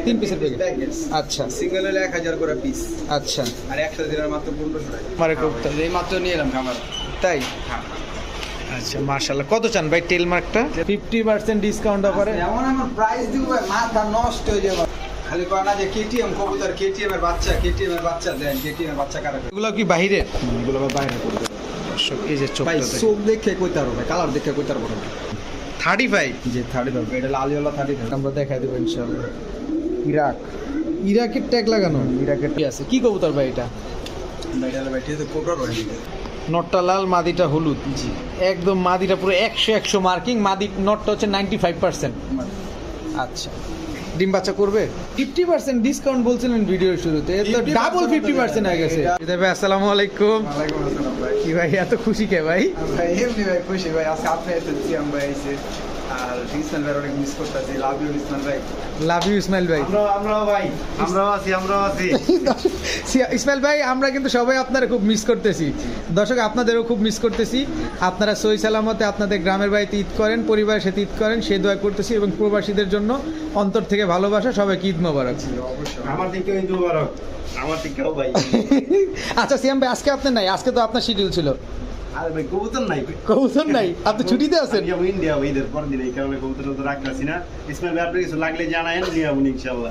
3 পিসের প্যাকেজ। আচ্ছা, সিঙ্গেল হলে 1000 করে পিস। আচ্ছা, আর 100 দিনের মাত্র 1500 টাকা। আমারে কবুতর এই মাত্র নিয়ে এলাম খামার। তাই? হ্যাঁ। আচ্ছা, মাশাআল্লাহ। কত চান ভাই টেল মার্কটা? 50% ডিসকাউন্ট অফারে। এমন এমন প্রাইস দিব ভাই, মাথা নষ্ট হয়ে যাবে। খালি কয় না যে কেটিএম কবুতর, কেটিএম এর বাচ্চা, কেটিএম এর বাচ্চা দেন, কেটিএম এর বাচ্চা কারা? এগুলো কি বাইরে? এগুলো বাইরে করবে। দর্শক এই যে ভাই চোখটা চোখ দেখে কইতে পারবো ভাই, কালার দেখে কইতে পারবো না। 35 যে 35 এটা লালিওয়ালা 35 আমরা দেখাই দেব ইনশাআল্লাহ। ইরাকের ট্যাগ লাগানো। ইরাকের কি আছে? কি কবুতর ভাই এটা? এটা ভাই এটা তো কোবরা রয়েছে। নটটা লাল, মাদিটা হলুদ। জি। একদম মাদিটা পুরো 100 মার্কিং। মাদি নটটা হচ্ছে 95%। আচ্ছা, ডিম বাচ্চা করবে? 50% ডিসকাউন্ট বলছিলেন ভিডিওর শুরুতে, তো ডাবল 50% হয়ে গেছে। ভাই আসসালামু আলাইকুম। ওয়ালাইকুম আসসালাম ভাই। কি ভাই এত খুশি কে ভাই? ভাই এমনি ভাই খুশি ভাই, আজকে আপনি এসেছি, আমরা এসে আর ইসমাইল ভাই অনেক মিস করতেছি। লাভ ইউ ইসমাইল ভাই। লাভ ইউ ইসমাইল ভাই। আমরাও ভাই, আমরাও আছি। ইসমাইল ভাই, আমরা কিন্তু সবাই আপনারা খুব মিস করতেছি। দর্শক আপনাদেরও খুব মিস করতেছি। আপনারা সহি সালামতে আপনাদের গ্রামের বাড়িতে ঈদ করেন, পরিবারের সাথে ঈদ করেন, সেই দোয়া করতেছি। এবং প্রবাসীদের জন্য অন্তর থেকে ভালোবাসা, সবাইকে ঈদ মোবারক। আমার থেকেও ঈদ মোবারক। আমার থেকেও ভাই। আচ্ছা সিয়াম ভাই, আজকে আপনার নাই, আজকে তো আপনার শিডিউল ছিল। আরে ভাই কবুতর নাই। কবুতর নাই, আপনি ছুটিতে আছেন? আমি ইন্ডিয়া ঈদের পর দিন, এই কারণে কবুতর তো রাখতেছি না। ইসমাইল ভাই আপনি কিছু লাগলে জানায়েন, নিয়ে যাবো ইনশাআল্লাহ।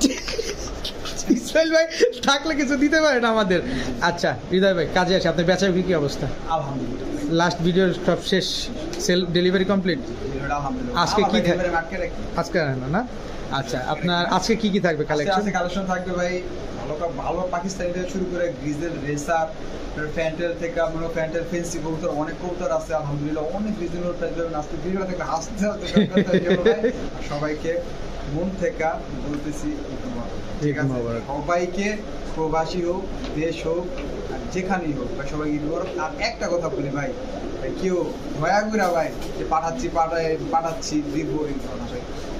ইসমাইল ভাই থাকলে কিছু দিতে পারেন আমাদের। আচ্ছা হৃদয় ভাই, কাজে আসে। আপনার বেচা বিক্রি কি অবস্থা? আলহামদুলিল্লাহ। লাস্ট ভিডিওর সব শেষ, সেল ডেলিভারি কমপ্লিট? আলহামদুলিল্লাহ। আজকে কি ডেলিভারি মার্কেট আজকে না? আচ্ছা, আপনার আজকে কি কি থাকবে কালেকশন? আজকে কালেকশন থাকবে ভাই ভালো পাকিস্তানি থেকে শুরু করে গ্রিজেল, রেসার, ফ্যান্টেল থেকে আপনার ফ্যান্টেল, ফেন্সি কবুতর, অনেক কবুতর আছে আলহামদুলিল্লাহ। অনেক রিজনেবল প্রাইস পাবেন। আজকে ভিডিও থেকে হাসতে সবাইকে মন থেকে বলতেছি ঠিক আছে। সবাইকে প্রবাসী হোক, দেশ হোক, আর যেখানেই হোক ভাই, সবাই ঈদ মোবারক। আর একটা কথা বলি ভাই, কেউ ভয়া করে ভাই যে পাঠাচ্ছি দিব, ভাই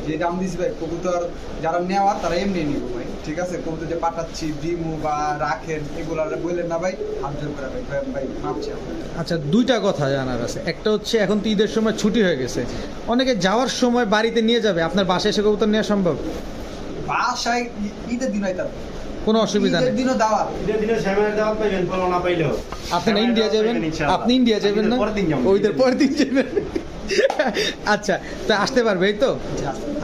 যে দাম দিছি ভাই, কবুতর যারা নেওয়ার তারা এমনি নিব ভাই, ঠিক আছে? কবুতর যে পাঠাচ্ছি দিমু বা রাখেন এগুলো বললেন না ভাই, হাত জোর করে ভাই, ভাই মাপছি আপনাদের। আচ্ছা, দুইটা কথা জানার আছে। একটা হচ্ছে এখন তো ঈদের সময় ছুটি হয়ে গেছে, অনেকে যাওয়ার সময় বাড়িতে নিয়ে যাবে, আপনার বাসায় এসে কবুতর নেওয়া সম্ভব? বাসায় ঈদের দিন হয় তার কোনো অসুবিধা নেই। দিনও দাওয়াত, ঈদের দিনে শ্যামের দাওয়াত পাইবেন, ফলো না পাইলেও। আপনি না ইন্ডিয়া যাবেন? আপনি ইন্ডিয়া যাবেন না? ওইদের পরের দিন যাবেন। আচ্ছা, তো আসতে পারবে এই তো?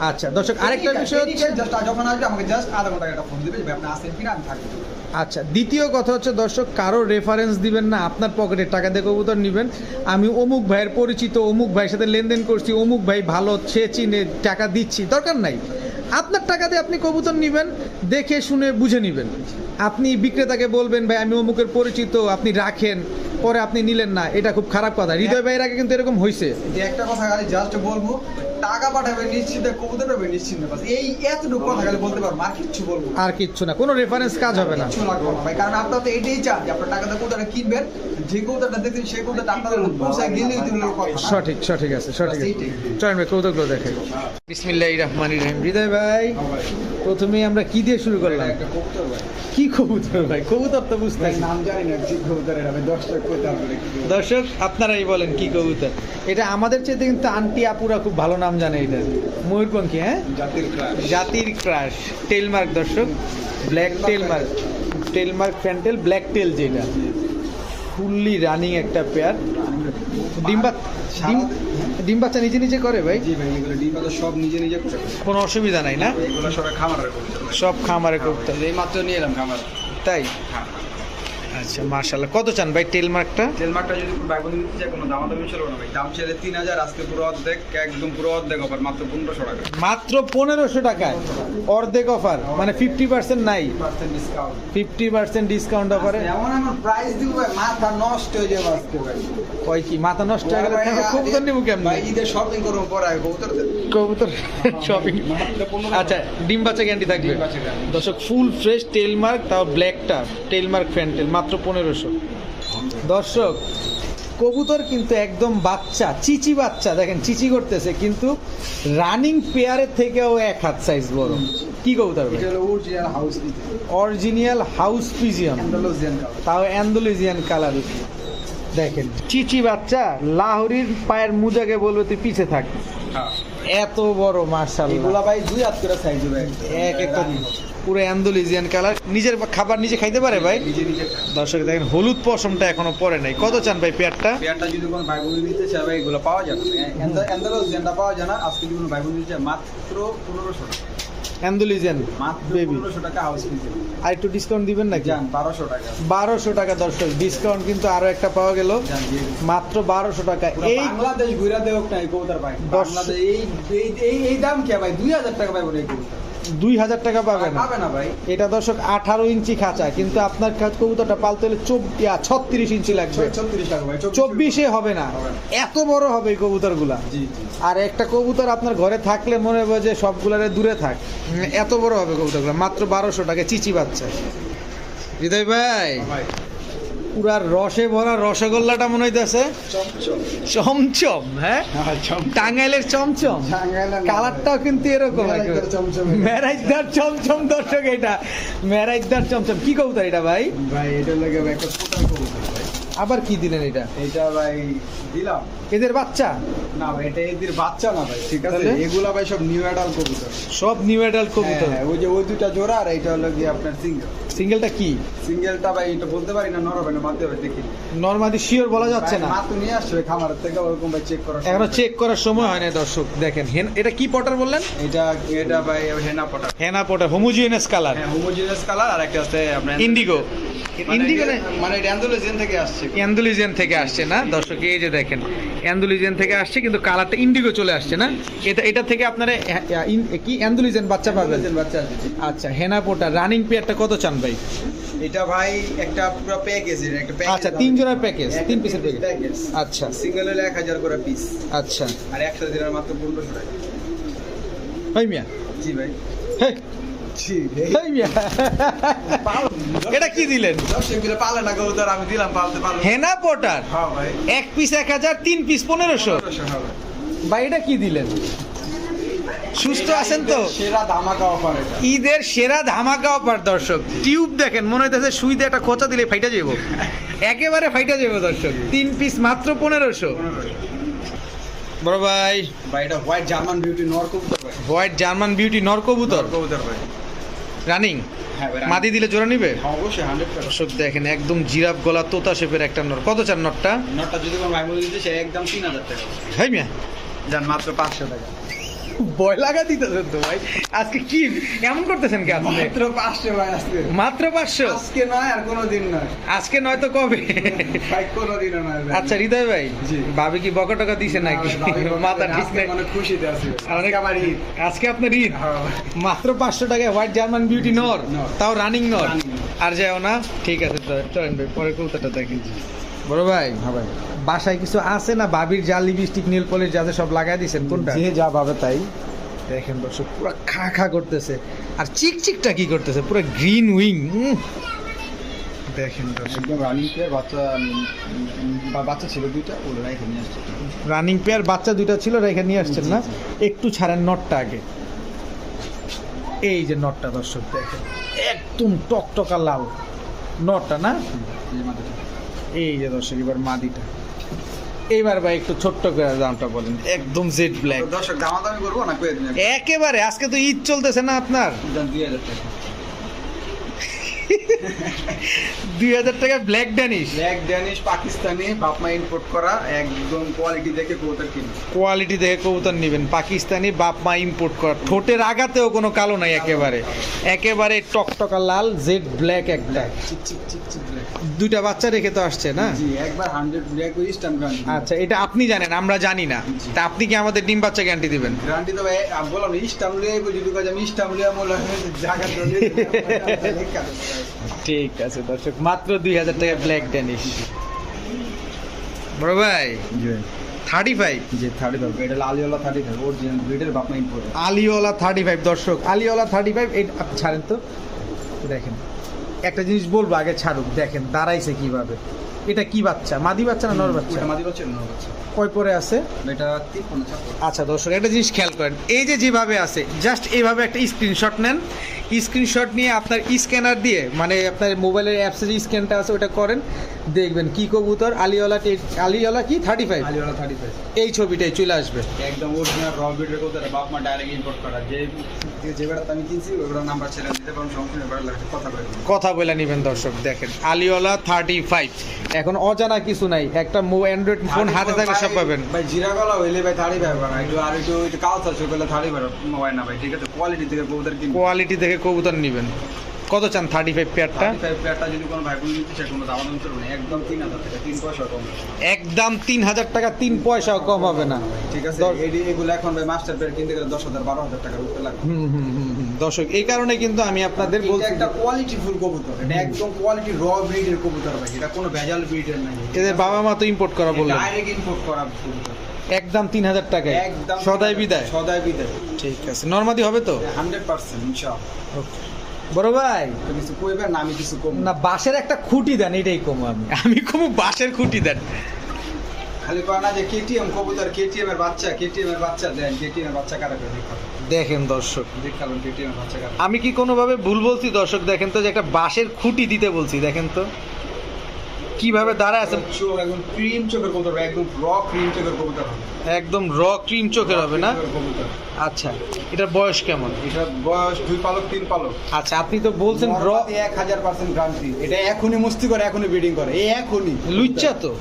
আচ্ছা দর্শক, আরেকটা বিষয় হচ্ছে যখন আসবে আমাকে জাস্ট আধা ঘন্টা একটা ফোন দিবে, আপনি আসেন কিনা, আমি থাকবো। আচ্ছা, দ্বিতীয় কথা হচ্ছে দর্শক, কারো রেফারেন্স দিবেন না, আপনার পকেটের টাকা দিয়ে কবুতর নেবেন। আমি অমুক ভাইয়ের পরিচিত, অমুক ভাইয়ের সাথে লেনদেন করছি, অমুক ভাই ভালো, সে চিনে, টাকা দিচ্ছি, দরকার নাই। আপনার টাকা দিয়ে আপনি কবুতর নেবেন, দেখে শুনে বুঝে নেবেন। আপনি বিক্রেতাকে বলবেন ভাই আমি অমুকের পরিচিত, আপনি রাখেন, পরে আপনি নিলেন না, এটা খুব খারাপ কথা। হৃদয় ভাইয়ের আগে কিন্তু এরকম হয়েছে। যে একটা কথা খালি জাস্ট বলবো, টাকা পাঠাবে নিশ্চিন্তে, কবুতর পাবে নিশ্চিন্তে, বাস এই এতটুকু কথা খালি বলতে পারবো, আর কিচ্ছু বলবো না। আর কিচ্ছু না, কোনো রেফারেন্স কাজ হবে না। কিচ্ছু লাগবে না ভাই, কারণ আপনারা তো এটাই চান যে আপনার টাকা দিয়ে কবুতরটা কিনবেন, যে কবুতরটা দেখছেন সেই কবুতরটা আপনাদের পৌঁছায় গেলেই তো হলো কথা। সঠিক আছে। চলেন ভাই কবুতরগুলো দেখে। বিসমিল্লাহির রহমানির রহিম। হৃদয় ভাই, প্রথমেই আমরা কি দিয়ে শুরু করলাম? একটা কবুতর ভাই, কি কবুতর ভাই? কবুতর তো বুঝতে পারছি। নাম জানি না কি কবুতরের, আমি 10 টাকা কইতে পারবো না। দর্শক আপনারাই বলেন কি কবুতর এটা? আমাদের চেয়ে কিন্তু আন্টি আপুরা খুব ভালো নাম জানে এটা। ময়ূরপঙ্খী, হ্যাঁ, জাতির ক্রাশ টেলমার্ক। দর্শক, ব্ল্যাক টেলমার্ক ফ্যান্টেল ব্ল্যাক টেল, যেটা ফুললি রানিং একটা পেয়ার। ডিম বাচ্চা নিজে নিজে করে ভাই? জি ভাই, এগুলো ডিম বাচ্চা সব নিজে নিজে করে। কোনো অসুবিধা নাই না? এগুলো সব খামারের কবুতর, সব খামারে কবুতর। এই মাত্র নিয়ে এলাম খামার। তাই? হ্যাঁ। আচ্ছা মাশাআল্লাহ। কত চান ভাই টেলমার্কটা? টেলমার্কটা যদি কোনো বাইবন দিতে চায়, কোনো দামাদামি চলবে না ভাই। দাম চাইলে 3000, আজকে পুরো অর্ধেক, একদম পুরো অর্ধেক অফার, মাত্র 1500 টাকা। মাত্র 1500 টাকায় অর্ধেক অফার, মানে 50% নাই, 50% ডিসকাউন্ট অফারে। এমন এমন প্রাইস দিব ভাই, মাথা নষ্ট হয়ে যাবে আজকে ভাই। কয় কি মাথা নষ্ট হয়ে গেলে কবুতর নিব কেমন? ভাই ঈদের শপিং করবো পরে, কবুতর শপিং। আচ্ছা, ডিম বাচ্চা গ্যারান্টি থাকবে দর্শক, ফুল ফ্রেশ টেলমার্ক, তাও ব্ল্যাকটা টেলমার্ক ফ্যান্টেল, মাত্র 1500। দর্শক, কবুতর কিন্তু একদম বাচ্চা, চিচি বাচ্চা, দেখেন চিচি করতেছে, কিন্তু রানিং পেয়ারের থেকেও এক হাত সাইজ বড়। কি কবুতর? অরিজিনাল হাউস পিজিয়ন, তাও অ্যান্ডালুজিয়ান কালার। দেখেন চিচি বাচ্চা, লাহোরির পায়ের মুজাকে বলবে তুই পিছে থাক। এত বড় মাশাআল্লাহ, এগুলা ভাই 2 হাত করে সাইজ হবে এক একটা পুরো অ্যান্ডালুজিয়ান কালার। নিজের খাবার নিজে খাইতে পারে ভাই? নিজে নিজে দর্শক দেখেন হলুদ পশমটা এখনো পরে নাই। কত চান ভাই পেয়ারটা? পেয়ারটা যদি কোনো ভাই বোন নিতে চায় ভাই এগুলো পাওয়া যাবে অ্যান্ডালুজিয়ানটা পাওয়া যায় না। আজকে যদি কোনো ভাই বোন নিতে চায় মাত্র 1500 টাকা, অ্যান্ডালুজিয়ান মাত্র বেবি। 1500 টাকা হাউস ফি আর একটু ডিসকাউন্ট দিবেন নাকি? জান 1200 টাকা। 1200 টাকা দর্শক, ডিসকাউন্ট কিন্তু আরো একটা পাওয়া গেল, জান দিয়ে দিচ্ছি। মাত্র 1200 টাকা। পুরো এই বাংলাদেশ ঘুরে দেওক না এই কবুতর ভাই। বাংলাদেশ এই দাম কি ভাই? 2000 টাকা পাইবো এই কবুতর। 2000 টাকা পাবেন পাবে না ভাই। এটা দর্শক 18 ইঞ্চি খাঁচা, কিন্তু আপনার কবুতরটা পালতে হলে 36 ইঞ্চি লাগবে। 36 টাকা ভাই। 24-এ হবে না, হবে না। এত বড় হবে এই কবুতরগুলা। জি জি। আর একটা কবুতর আপনার ঘরে থাকলে মনে হবে যে সবগুলারে দূরে থাক, এত বড় হবে কবুতরগুলো। মাত্র 1200 টাকা চিচি বাচ্চা। হৃদয় ভাই, ভাই পুরা রসে ভরা রসগোল্লাটা মনে হইতেছে চমচম। চমচম। হ্যাঁ, টাঙ্গাইলের চমচম। কালারটাও কিন্তু এরকম মেরাইদার চমচম এটা। মেরাইদার চমচম। দর্শক এটা মেরাইদার চমচম। কি কবুতর এটা ভাই? ভাই এটা লাগে একটা কোটার কবুতর ভাই। আবার কি দিলেন এটা? এটা ভাই দিলাম এদের বাচ্চা? না ভাই, এটা এদের বাচ্চা না ভাই, ঠিক আছে? তাহলে? এগুলা ভাই সব নিউ অ্যাডাল কবুতর। সব নিউ অ্যাডাল্ট কবুতর। হ্যাঁ, ওই যে ওই দুটা জোড়া আর এটা হলো গিয়ে আপনার সিঙ্গেল। সিঙ্গেলটা কি? সিঙ্গেলটা ভাই এটা বলতে পারি না, নর হবে না মানতে হবে দেখি। নরমাদি শিওর বলা যাচ্ছে না, মাত্র নিয়ে আসছে ওই খামারের থেকে, ওরকম ভাই চেক করা এখনো চেক করার সময় হয় না। দর্শক দেখেন, এটা কি পটার বললেন? এটা ভাই হেনা পটা। হেনা পটার, হোমোজিনিয়াস কালার, হ্যাঁ, হোমোজিনিয়াস কালার। আর একটা আছে আপনার ইন্ডিগো। ইন্ডিগো মানে এটা অ্যান্ডালুজিয়ান থেকে আসছে। অ্যান্ডালুজিয়ান থেকে আসছে না দর্শক? এই যে দেখেন, অ্যান্ডালুজিয়ান থেকে আসছে, কিন্তু কালারটা ইন্ডিগো চলে আসছে না? এটা থেকে আপনারা কি অ্যান্ডালুজিয়ান বাচ্চা পাবেন? অ্যান্ডালুজিয়ান বাচ্চা আছে জি। আচ্ছা, হেনা পোটা রানিং পেয়ারটা কত চান ভাই? এটা ভাই একটা পুরো প্যাকেজের একটা প্যাকেজ। আচ্ছা, 3 জোড়ার প্যাকেজ, 3 পিসের প্যাকেজ। প্যাকেজ। আচ্ছা সিঙ্গেল হলে 1000 করে পিস, আচ্ছা। আর একসাথে দিলে মাত্র 1500 টাকা। ভাই মিয়া, জি ভাই। হে জি ভাই মিয়া, এটা কি দিলেন? দর্শক মিলে পালে না কবুতর, আমি দিলাম পালতে পারবো। হেনা পোটার হ্যাঁ ভাই। 1 পিস 1000, 3 পিস 1500। 1500 হবে। ভাই এটা কি দিলেন? সুস্থ আছেন তো? সেরা ধামাকা অফার এটা। ঈদের সেরা ধামাকা অফার দর্শক। টিউব দেখেন, মনে হইতেছে সুইতে একটা খোঁচা দিলে ফাইটা যাব, একেবারে ফাইটা যাব দর্শক। 3 পিস মাত্র 1500। বড় ভাই, ভাই এটা হোয়াইট জার্মান বিউটি নর কবুতর ভাই। হোয়াইট জার্মান বিউটি নর কবুতর কবুতর ভাই। রানিং। হ্যাঁ ভাই। মাদি দিলে জোড়া নিবে? অবশ্যই 100%। দর্শক দেখেন, একদম জিরাফ গলা তোতা শেপের একটা নর। কত চান নরটা? নটটা যদি কোনো ভাই বলে দিতে সে একদম 3000 টাকা। হাই মিয়া, জান মাত্র 500 টাকা। ভয় লাগা দিতেছেন তো ভাই। আজকে কি এমন করতেছেন কি আপনি? মাত্র 500 ভাই আজকে। মাত্র 500? আজকে নয় আর কোনোদিন নয়। আজকে নয়তো কবে? ভাই কোনোদিনও নয় ভাই। আচ্ছা হৃদয় ভাই, জি। ভাবি কি বকা টকা দিছে নাকি? মাথা ঠিক আজকে নেই। অনেক খুশিতে আছি। অনেক আমার ঈদ। আজকে আপনার ঈদ। হ্যাঁ। মাত্র 500 টাকায় হোয়াইট জার্মান বিউটি নর, নর। তাও রানিং নর। Running। আর যাও না, ঠিক আছে তো চলেন ভাই, পরে কলকাতা দেখেন। বড় ভাই, হ্যাঁ ভাই। বাসায় কিছু আছে না? ভাবির জাল লিপস্টিক নীল পলিশ যা আছে সব লাগাই দিয়েছেন কোনটা? যে যা ভাবে তাই। দেখেন দর্শক, পুরো খা খা করতেছে। আর চিকচিকটা কি করতেছে? পুরো গ্রিন উইং। দেখেন দর্শক, একদম রানিং প্লেয়ার বাচ্চা ছিল দুইটা, ওরা এখানে নিয়ে আসছে। রানিং পেয়ার বাচ্চা দুইটা ছিল, রেখে নিয়ে আসছেন না? একটু ছাড়েন নটটা আগে। এই যে নটটা দর্শক দেখেন, একদম টকটকা লাল নটটা না? এই যে দর্শক, এবার মাদিটা। এইবার ভাই একটু ছোট্ট করে দামটা বলেন। একদম জেড ব্ল্যাক। দর্শক দামাদামি করবো না কয়ে দিন। একেবারে আজকে তো ঈদ চলতেছে না আপনার? 2000 টাকা। 2000 টাকা black Danish. Black Danish Pakistani বাপমা ইম্পোর্ট করা, একদম কোয়ালিটি দেখে কবুতর কিনে। কোয়ালিটি দেখে কবুতর নেবেন, পাকিস্তানি বাপ মা ইম্পোর্ট করা। ঠোঁটের আগাতেও কোনো কালো নাই, একেবারে একেবারে টকটকা লাল জেড ব্ল্যাক একটা। চিক চিক চিক চিক black। দুইটা বাচ্চা রেখে তো আসছে না? জি, একবার 100 ব্ল্যাক ওই স্ট্যাম্প গ্যারান্টি। আচ্ছা, এটা আপনি জানেন, আমরা জানি না। তা আপনি কি আমাদের ডিম বাচ্চা গ্যারান্টি দিবেন? গ্যারান্টি তো ভাই আমি বললাম স্ট্যাম্প লিয়ে যদি কাজ আমি স্ট্যাম্প লিয়ে মোলা জায়গা ধরে ঠিক আছে দর্শক, মাত্র 2000 টাকা ব্ল্যাক ড্যানিশ। বড় ভাই, জি 35 জি 35 এটা আলিওয়ালা 35 অরিজিনাল ব্রিডের বাপমা ইম্পোর্ট। আলিওয়ালা 35 দর্শক, আলিওয়ালা 35। এই আপনি ছাড়েন তো, দেখেন একটা জিনিস বলবো আগে, ছাড়ুক। দেখেন দাঁড়াইছে কিভাবে। এটা কি বাচ্চা? মাদি বাচ্চা না নর বাচ্চা? এটা মাদি বাচ্চা না নর বাচ্চা? কয় পরে আছে? এটা 53 আচ্ছা দর্শক, একটা জিনিস খেয়াল করেন, এই যে যেভাবে আছে, জাস্ট এইভাবে একটা স্ক্রিনশট নেন। স্ক্রিনশট নিয়ে আপনার স্ক্যানার দিয়ে, মানে আপনার মোবাইলের অ্যাপসের যে স্ক্যানটা আছে ওটা করেন, দেখবেন কি কবুতর আলিওয়ালা কি 35 আলিওয়ালা 35 এই ছবিটাই চলে আসবে। একদম অরিজিনাল র বিটের কবুতর, বাপ মা ডাইরেক্ট ইম্পোর্ট করা। যে বেড়াতে আমি কিনছি ওগুলোর নাম্বার ছেড়ে দিতে পারেন, সম্পূর্ণ বেড়া লাগবে কথা বলে দিন। কথা বলে নেবেন দর্শক। দেখেন আলিওয়ালা 35, এখন অজানা কিছু নাই, একটা অ্যান্ড্রয়েড ফোন হাতে থাকলে সব পাবেন। ভাই জিরা গলা হইলে ভাই 35 পাবেন, একটু আর একটু কালচার চোখ হলে 35 মোবাইল না ভাই, ঠিক আছে? কোয়ালিটি থেকে কবুতর কিনবেন, কোয়ালিটি থেকে কবুতর নেবেন। কত চান 35 পেয়ারটা? 35 পেয়ারটা যদি কোনো ভাই বোন নিতে চায় কোনো দাম চলবে না, একদম 3000 টাকা, 3 পয়সা কম। একদম 3000 টাকা, 3 পয়সাও কম হবে না। ঠিক আছে, এগুলো এখন ভাই মাস্টার পেয়ার কিনতে গেলে 10,000 12,000 টাকার উপরে লাগবে। দর্শক এই কারণে কিন্তু আমি আপনাদের এটা বলছি একটা কোয়ালিটি ফুল কবুতর, এটা একদম কোয়ালিটি র ব্রিডের কবুতর ভাই, এটা কোনো ভেজাল ব্রিডের নাই। এদের বাবা মা তো ইম্পোর্ট করা বললেন, ডাইরেক্ট ইম্পোর্ট করা কবুতর, একদম 3000 টাকায় একদম সদাই বিদায়। সদাই বিদায়, ঠিক আছে, নরমাদি হবে তো? 100% ইনশাআল্লাহ। ওকে বড় ভাই, তো কিছু কইবেন না, আমি কিছু কম না বাঁশের একটা খুঁটি দেন, এটাই কম। আমি কম বাঁশের খুঁটি দেন। খালি কয় না যে কেটিএম কবুতর, কেটিএম এর বাচ্চা দেন, কেটিএম এর বাচ্চা কারা করে দেখাবেন, দেখেন দর্শক, দেখাবেন কেটিএম এর বাচ্চা কারা। আমি কি কোনোভাবে ভুল বলছি দর্শক? দেখেন তো যে একটা বাঁশের খুঁটি দিতে বলছি, দেখেন তো কিভাবে দাঁড়ায় আছে। চোখ একদম ক্রিম চোখের কবুতর, একদম র ক্রিম চোখের কবুতর হবে, একদম র ক্রিম চোখের হবে না? কবুতর। আচ্ছা, এটার বয়স কেমন? এটা বয়স 2 পালক 3 পালক। আচ্ছা, আপনি তো বলছেন র 1000% গ্যারান্টি, এটা এখনই মস্তি করে, এখনই ব্রিডিং করে, এই এখনই লুচ্চা তো।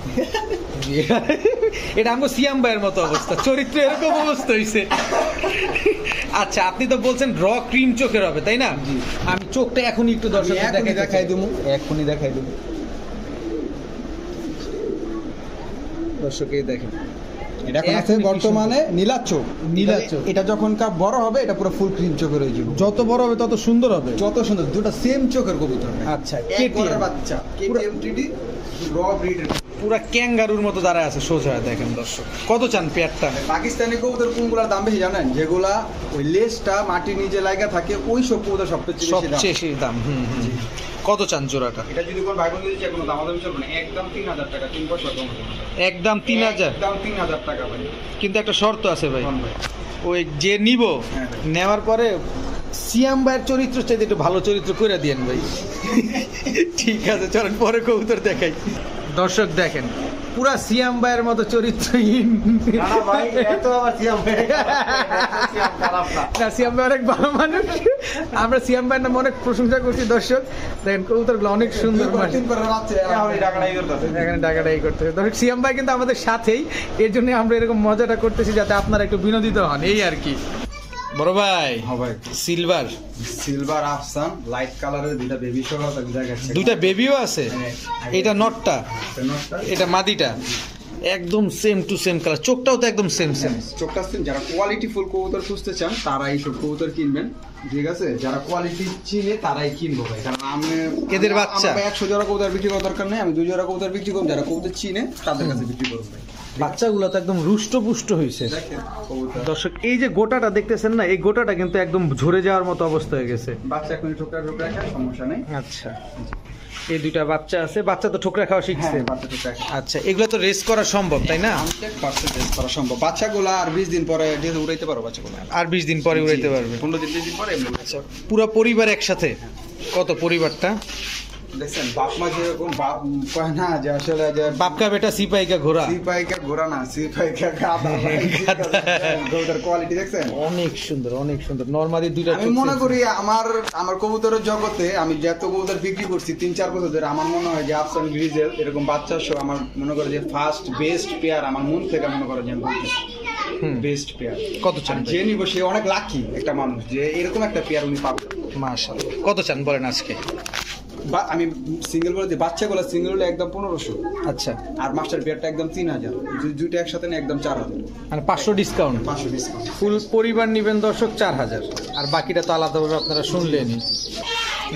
এটা আমার সিয়াম ভাইয়ের মতো অবস্থা, চরিত্র এরকম অবস্থা হইছে। আচ্ছা, আপনি তো বলছেন র ক্রিম চোখের হবে, তাই না? জি। আমি চোখটা এখনই একটু দর্শক দেখাই দেবো, এখনই দেখাই দেবো। দর্শকই দেখেন, এটা এখন আছে এখনই কি বর্তমানে নীলার চোখ। নীলার চোখ। এটা যখন কাপ বড় হবে এটা পুরো ফুল ক্রিম চোখের হয়ে যাবে, যত বড় হবে তত সুন্দর হবে। যত সুন্দর, দুটো সেম চোখের কবুতর। আচ্ছা, কেটিএম বাচ্চা, কেটিএম টিডি র ব্রিডের। পুরা ক্যাঙ্গারুর মতো দাঁড়ায় আছে সোজা, দেখেন দর্শক। কত চান পেয়ারটা? পাকিস্তানি কবুতর কোনগুলোর দাম বেশি জানেন? যেগুলা ওই লেজটা মাটির নিচে লাগা থাকে, ওই সব কবুতর সবচেয়ে বেশি দাম। সবচেয়ে বেশি দাম। কত চান জোড়াটা? এটা যদি কোনো ভাই বোন দিতে চায় কোনো দামাদামি চলবে না, একদম 3000 টাকা, 3 পয়সা কম হবে। একদম 3000। একদম 3000 টাকা ভাই। কিন্তু একটা শর্ত আছে ভাই, কোন ভাই? ওই যে নিব হ্যাঁ। নেওয়ার পরে সিয়াম ভাইয়ের চরিত্র চাইতে একটু ভালো চরিত্র করে দিয়েন ভাই। ঠিক আছে, চলেন পরে কবুতর দেখাই। দর্শক দেখেন, পুরা সিয়াম ভাইয়ের মতো চরিত্রহীন। না, সিয়াম ভাই অনেক ভালো মানুষ, আমরা সিয়াম ভাইয়ের নামে অনেক প্রশংসা করছি। দর্শক দেখেন কবুতরগুলো অনেক সুন্দর। এখানে টাকাটাই করতেছে দর্শক, সিয়াম ভাই কিন্তু আমাদের সাথেই, এর জন্য আমরা এরকম মজাটা করতেছি যাতে আপনারা একটু বিনোদিত হন, এই আর কি। বড় ভাই, হ্যাঁ ভাই, সিলভার আফসান লাইট কালারের দুইটা বেবি সহ দেখাচ্ছে। দুইটা বেবিও আছে। এটা নটটা, এটা মাদিটা, একদম সেম টু সেম কালার, চোখটাও তো একদম সেম। চোখটা সেম। যারা কোয়ালিটি ফুল কবুতর খুঁজতে চান তারা এইসব কবুতর কিনবেন, ঠিক আছে? যারা কোয়ালিটি চিনে তারাই কিনবো ভাই, কারণ আমি এদের বাচ্চা 100 জোড়া কবুতর বিক্রি করার দরকার নেই, আমি 2 জোড়া কবুতর বিক্রি করব, যারা কবুতর চিনে তাদের কাছে বিক্রি করবো ভাই। বাচ্চাগুলো তো একদম রুষ্টপুষ্ট হয়েছে। দেখেন কবুতর দর্শক এই যে গোটাটা দেখতেছেন না, এই গোটাটা কিন্তু একদম ঝরে যাওয়ার মতো অবস্থা হয়ে গেছে। বাচ্চা এখন ঠোকরা খায়, সমস্যা নেই। আচ্ছা, এই দুইটা বাচ্চা আছে, বাচ্চা তো ঠোকরা খাওয়া শিখছে। হ্যাঁ, বাচ্চা ঠোকরা খায়। আচ্ছা, এগুলো তো রেস করা সম্ভব, তাই না? 100% করা সম্ভব। বাচ্চাগুলো আর 20 দিন পরে দিয়ে উড়াইতে পারো, বাচ্চাগুলো আর 20 দিন পরে উড়াইতে পারবে। 15 দিন 20 দিন পরে এমনি। আচ্ছা, পুরো পরিবার একসাথে? কত পরিবারটা? দেখছেন বাপ মা যেরকম বাপ কয় না যে আসলে যে বাপকা বেটা সিপাইকা ঘোড়া। সিপাইকা ঘোড়া না, সিপাইকা গাধা। কবুতর কোয়ালিটি দেখছেন অনেক সুন্দর, অনেক সুন্দর। নরমালি দুইটা আমি মনে করি আমার কবুতরের জগতে আমি যত কবুতর বিক্রি করছি 3-4 বছর ধরে, আমার মনে হয় যে আফসান গ্রিজেল এরকম বাচ্চা সহ আমার মনে করে যে ফার্স্ট বেস্ট পেয়ার, আমার মন থেকে মনে করে যে বেস্ট পেয়ার। কত চান? যে নিব সে অনেক লাকি একটা মানুষ যে এরকম একটা পেয়ার উনি পাবে। মাশাআল্লাহ। কত চান বলেন আজকে? আমি সিঙ্গেল বলে দিই, বাচ্চাগুলো সিঙ্গেল হলে একদম 1500, আচ্ছা, আর মাস্টার পেয়ারটা একদম 3000, দুইটা একসাথে না একদম 4000, মানে 500 ডিসকাউন্ট। 500 ডিসকাউন্ট। ফুল পরিবার নিবেন দর্শক 4000, আর বাকিটা তো আলাদাভাবে আপনারা শুনলেনই।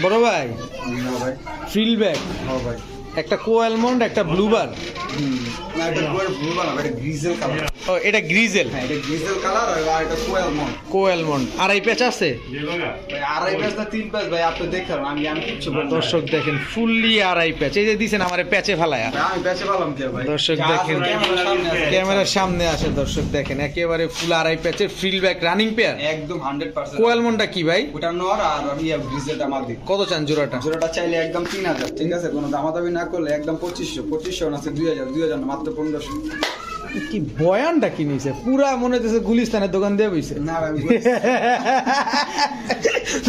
বড় ভাই, ভাই ফ্রিল ব্যাগ, হ্যাঁ ভাই, একটা কোয়ালমন্ড, একটা ব্লুবার। না এটা ব্লু বানা, এটা গ্রিজেল কালার। ও এটা গ্রিজেল, হ্যাঁ এটা গ্রিজেল কালার আর এটা কোয়েল মন। কোয়েলমন্ড। আড়াই প্যাচ আছে ভাই আড়াই প্যাচ না 3 প্যাচ ভাই আপনি দেখেন, আমি কিছু বলবো না। দর্শক দেখেন ফুললি আড়াই প্যাচ, এই যে দিছেন আমারে প্যাচে ফেলায়া। ভাই, আমি বেঁচে পেলাম কি ভাই? দর্শক যা দেখেন, আছে ক্যামেরার সামনে আছে। ক্যামেরার সামনে আসে দর্শক দেখেন, একেবারে ফুল আড়াই প্যাচের ফ্রিল ব্যাক রানিং পেয়ার। একদম 100%। কোয়েলমন্ডটা কি ভাই? ওটা নর আর আমি গ্রিজেলটা মাদি। কত চান জোড়াটা? জোড়াটা চাইলে একদম 3000, ঠিক আছে? কোনো দামাদামি না করলে একদম 2500 না আছে 2000 না মাত্র 1500। কি বয়ানটা কি নিছে, পুরা মনে হচ্ছে গুলিস্তানের দোকান দিয়ে বইছে। না ভাই আমি বলছি।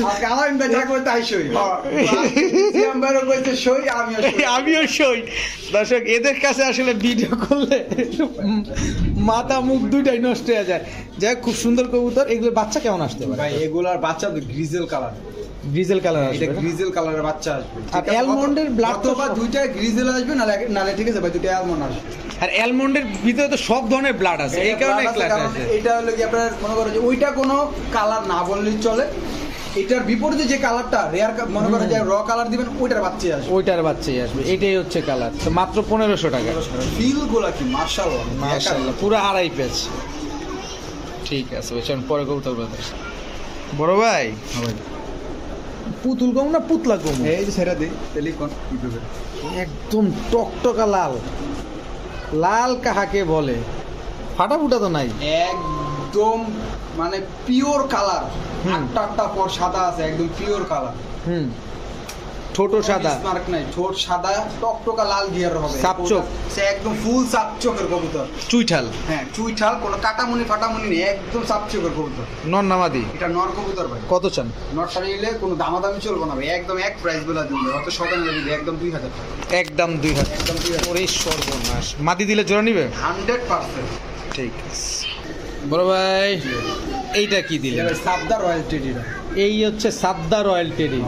আজকে আমার ইনভাইট করতে তাই সই। সিএমবারও কইতে সই, আমিও সই। আমিও সই। দর্শক এদের কাছে আসলে ভিডিও করলে মাথা মুখ দুইটাই নষ্ট হয়ে যায়। যাই হোক, খুব সুন্দর কবুতর। এগুলোর বাচ্চা কেমন আসতে পারে? ভাই এগুলার বাচ্চা তো গ্রিজেল কালার, গ্রিজেল কালার এটা আসবে না? গ্রিজেল কালারের বাচ্চা আসবে। আর অ্যালমন্ডের ব্লাড তো অথবা দুইটা গ্রিজেল আসবে, নালে ঠিক আছে ভাই দুইটা অ্যালমন্ড আসবে। আর অ্যালমন্ডের ভিতরে তো সব ধরনের ব্লাড আছে, এই কারণে এটা ক্লাস কারণ আছে। এটা হলো কি আপনার মনে করেন যে ওইটা কোনো কালার না বললেই চলে। এটার বিপরীতে যে কালারটা রেয়ার, মনে করেন যে র কালার দিবেন ওইটার বাচ্চা আসবে। ওইটার বাচ্চাই আসবে, এটাই হচ্ছে কালার। তো মাত্র 1500 টাকা। ফিল গুলা কি মাশাআল্লাহ, মাশাআল্লাহ, পুরো আড়াই পেজ। ঠিক আছে, চলুন পরে কবুতর কথা। বড় ভাই, পুতুল কম না পুতলা কম? এই যে সেটা দিই টেলিফোন ইউটিউবে একদম টকটকা লাল। লাল কাহাকে বলে? ফাটা ফুটা তো নাই। একদম মানে পিওর কালার। হুম। আটটা পর সাদা আছে, একদম পিওর কালার। হুম, ছোট সাদা, মার্ক নাই, ঠোঁট সাদা, টকটকা লাল গিয়ার হবে। সাপচোক। সে একদম ফুল সাপচোকের কবুতর। চুইঠাল, হ্যাঁ চুইঠাল, কোনো কাটামুনি ফাটামুনি নেই, একদম সাপচোকের কবুতর। নর নামাদি। এটা নর কবুতর ভাই। কত চান? নটটা নিলে কোনো দামাদামি চলবে না ভাই, একদম এক প্রাইস বলে দিবে। অত সকালে দিবে একদম 2000 টাকা। একদম 2000। একদম 2000। ওরে সর্বনাশ, মাদি দিলে জোড়া নিবে? 100%। ঠিক আছে বড় ভাই, এইটা কি দিলেন? এটা সাবদা রয়্যাল টেডিটা। এই হচ্ছে সাদ্দা রয়্যাল টেডি।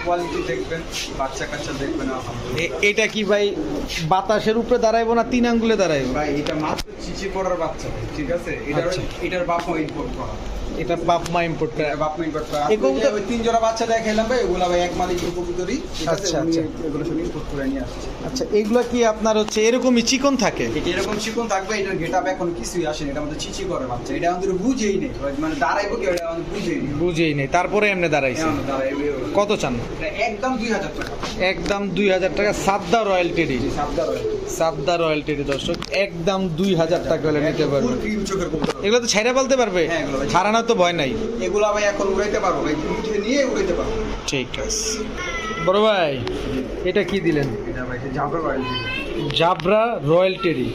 কোয়ালিটি দেখবেন, বাচ্চা কাচ্চা দেখবেন আলহামদুলিল্লাহ। এটা কি ভাই বাতাসের উপরে দাঁড়াইবো না 3 আঙ্গুলে দাঁড়াইবো? ভাই এটা মাত্র চিচি পড়ার বাচ্চা ভাই, ঠিক আছে? আচ্ছা। এটার বাপ মা ইম্পোর্ট করা। এটা বাপ মা ইম্পোর্ট করে। এটা বাপ মা ইম্পোর্ট করা। এই কবুতর- ওই 3 জোড়া বাচ্চা দেখাইলাম ভাই, ওগুলা ভাই এক মালিক কবুতরই, ঠিক আছে? আচ্ছা, উনি আচ্ছা। এগুলো সব ইম্পোর্ট করে নিয়ে আসছে। আচ্ছা, এগুলো কি আপনার হচ্ছে এরকমই চিকন থাকে? এটা এরকম চিকন থাকবে, এটার গেটআপ এখন কিছুই আসেনি, এটা আমাদের চিচি করে বাচ্চা। এটা আমাদের বুঝেই নেই, মানে দাঁড়াইবো কি এটা আমাদের বুঝেই নেই। বুঝেই নেই, তারপরে এমনি দাঁড়াইছে। এমন দাঁড়াইবে ওরা। কত চান? এটা একদম 2000 টাকা। একদম 2000 টাকা। সাদ্দা রয়্যাল টেডি, সাবদা রয়্যাল। সাদ্দা রয়্যাল টেডি দর্শক, একদম 2000 টাকা হলে নিতে পারবে। ফুল ক্রিম চোখের কবুতর। এগুলো তো ছাইরা বলতে পারবে, হ্যাঁ, এগুলো ভাই। হারানোর তো ভয় নাই। এগুলা ভাই এখন উড়াইতে পারবো ভাই, উঠে নিয়ে উড়াইতে পারবো। ঠিক আছে বড় ভাই, এটা কি দিলেন? এটা ভাই জাবরা রয়্যাল দিবে। জাবরা রয়্যাল টেডি।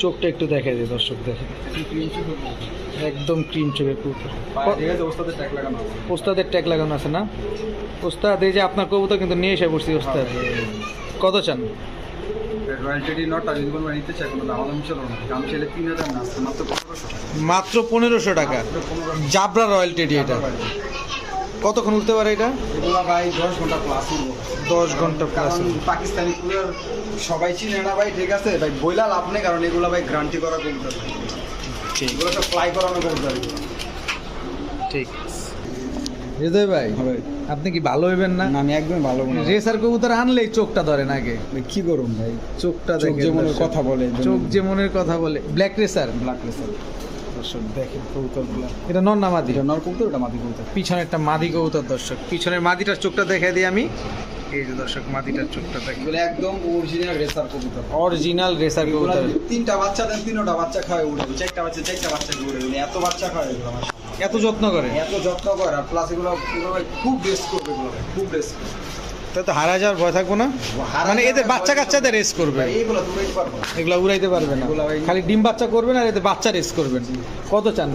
চোখটা একটু দেখাই দিই দর্শক, দেখেন ক্রিম চোখের কবুতর। একদম ক্রিম চোখের কবুতর। ঠিক আছে, ওস্তাদের ট্যাগ লাগানো আছে। ওস্তাদের ট্যাগ লাগানো আছে না? ওস্তাদ এই যে আপনার কবুতর কিন্তু নিয়ে এসে পড়ছি ওস্তাদ। কত চান? রয়্যালটি নট আর যদি কোনো নিতে চাই কোনো দাম চলো না, দাম চাইলে 3000 না, মাত্র 1500 টাকা। মাত্র 1500 টাকা। মাত্র 1500 জাবরা রয়্যাল টেডি। এটা কতক্ষণ উঠতে পারে এটা? এগুলা ভাই 10 ঘন্টা প্লাস উঠবো। 10 ঘন্টা প্লাস। কারণ পাকিস্তানি কুলার সবাই চিনে না ভাই, ঠিক আছে ভাই? বইলা লাভ নেই, কারণ এগুলা ভাই গ্যারান্টি করা কবুতর। ঠিক, এগুলো সব ফ্লাই করানো কবুতর। ঠিক। হৃদয় ভাই, ভাই আপনি কি ভালো হইবেন না? আমি একদম ভালো মনে হয়। রেসার কবুতর আনলেই চোখটা ধরেন আগে। কি করুন ভাই, চোখটা চোখ দেখেন যে মনের দর্শক। কথা বলে, চোখ যে মনের কথা বলে। Black racer black laser. দর্শক দেখেন কবুতরগুলো। এটা নর না মাদি? এটা নর কবুতর, এটা মাদি কবুতর। পিছনে একটা মাদি কবুতর দর্শক, পিছনের মাদিটার চোখটা দেখাই দিই আমি। এই যে দর্শক মাদিটার চোখটা দেখেন, এগুলো একদম অরিজিনাল রেসার কবুতর। অরিজিনাল রেসার এগুলা কবুতর। 3টা বাচ্চা দেন, 3টা বাচ্চা খায় উড়ে, 4টা বাচ্চা উড়ে, এত বাচ্চা খায় এগুলো আমার। এত যত্ন করে, এত যত্ন করে, আর প্লাস এগুলো ভাই খুব বেস্ট করবে, এগুলো ভাই খুব বেস্ট। তাই তো হারা যাওয়ার ভয় থাকবো না? মানে এদের বাচ্চা কাচ্চাদের রেস করবে, এইগুলো দূরেই পারবো না। এগুলা উড়াইতে পারবে না। এগুলা ভাই- খালি ডিম বাচ্চা করবেন আর এতে বাচ্চা রেস করবেন। কত চান?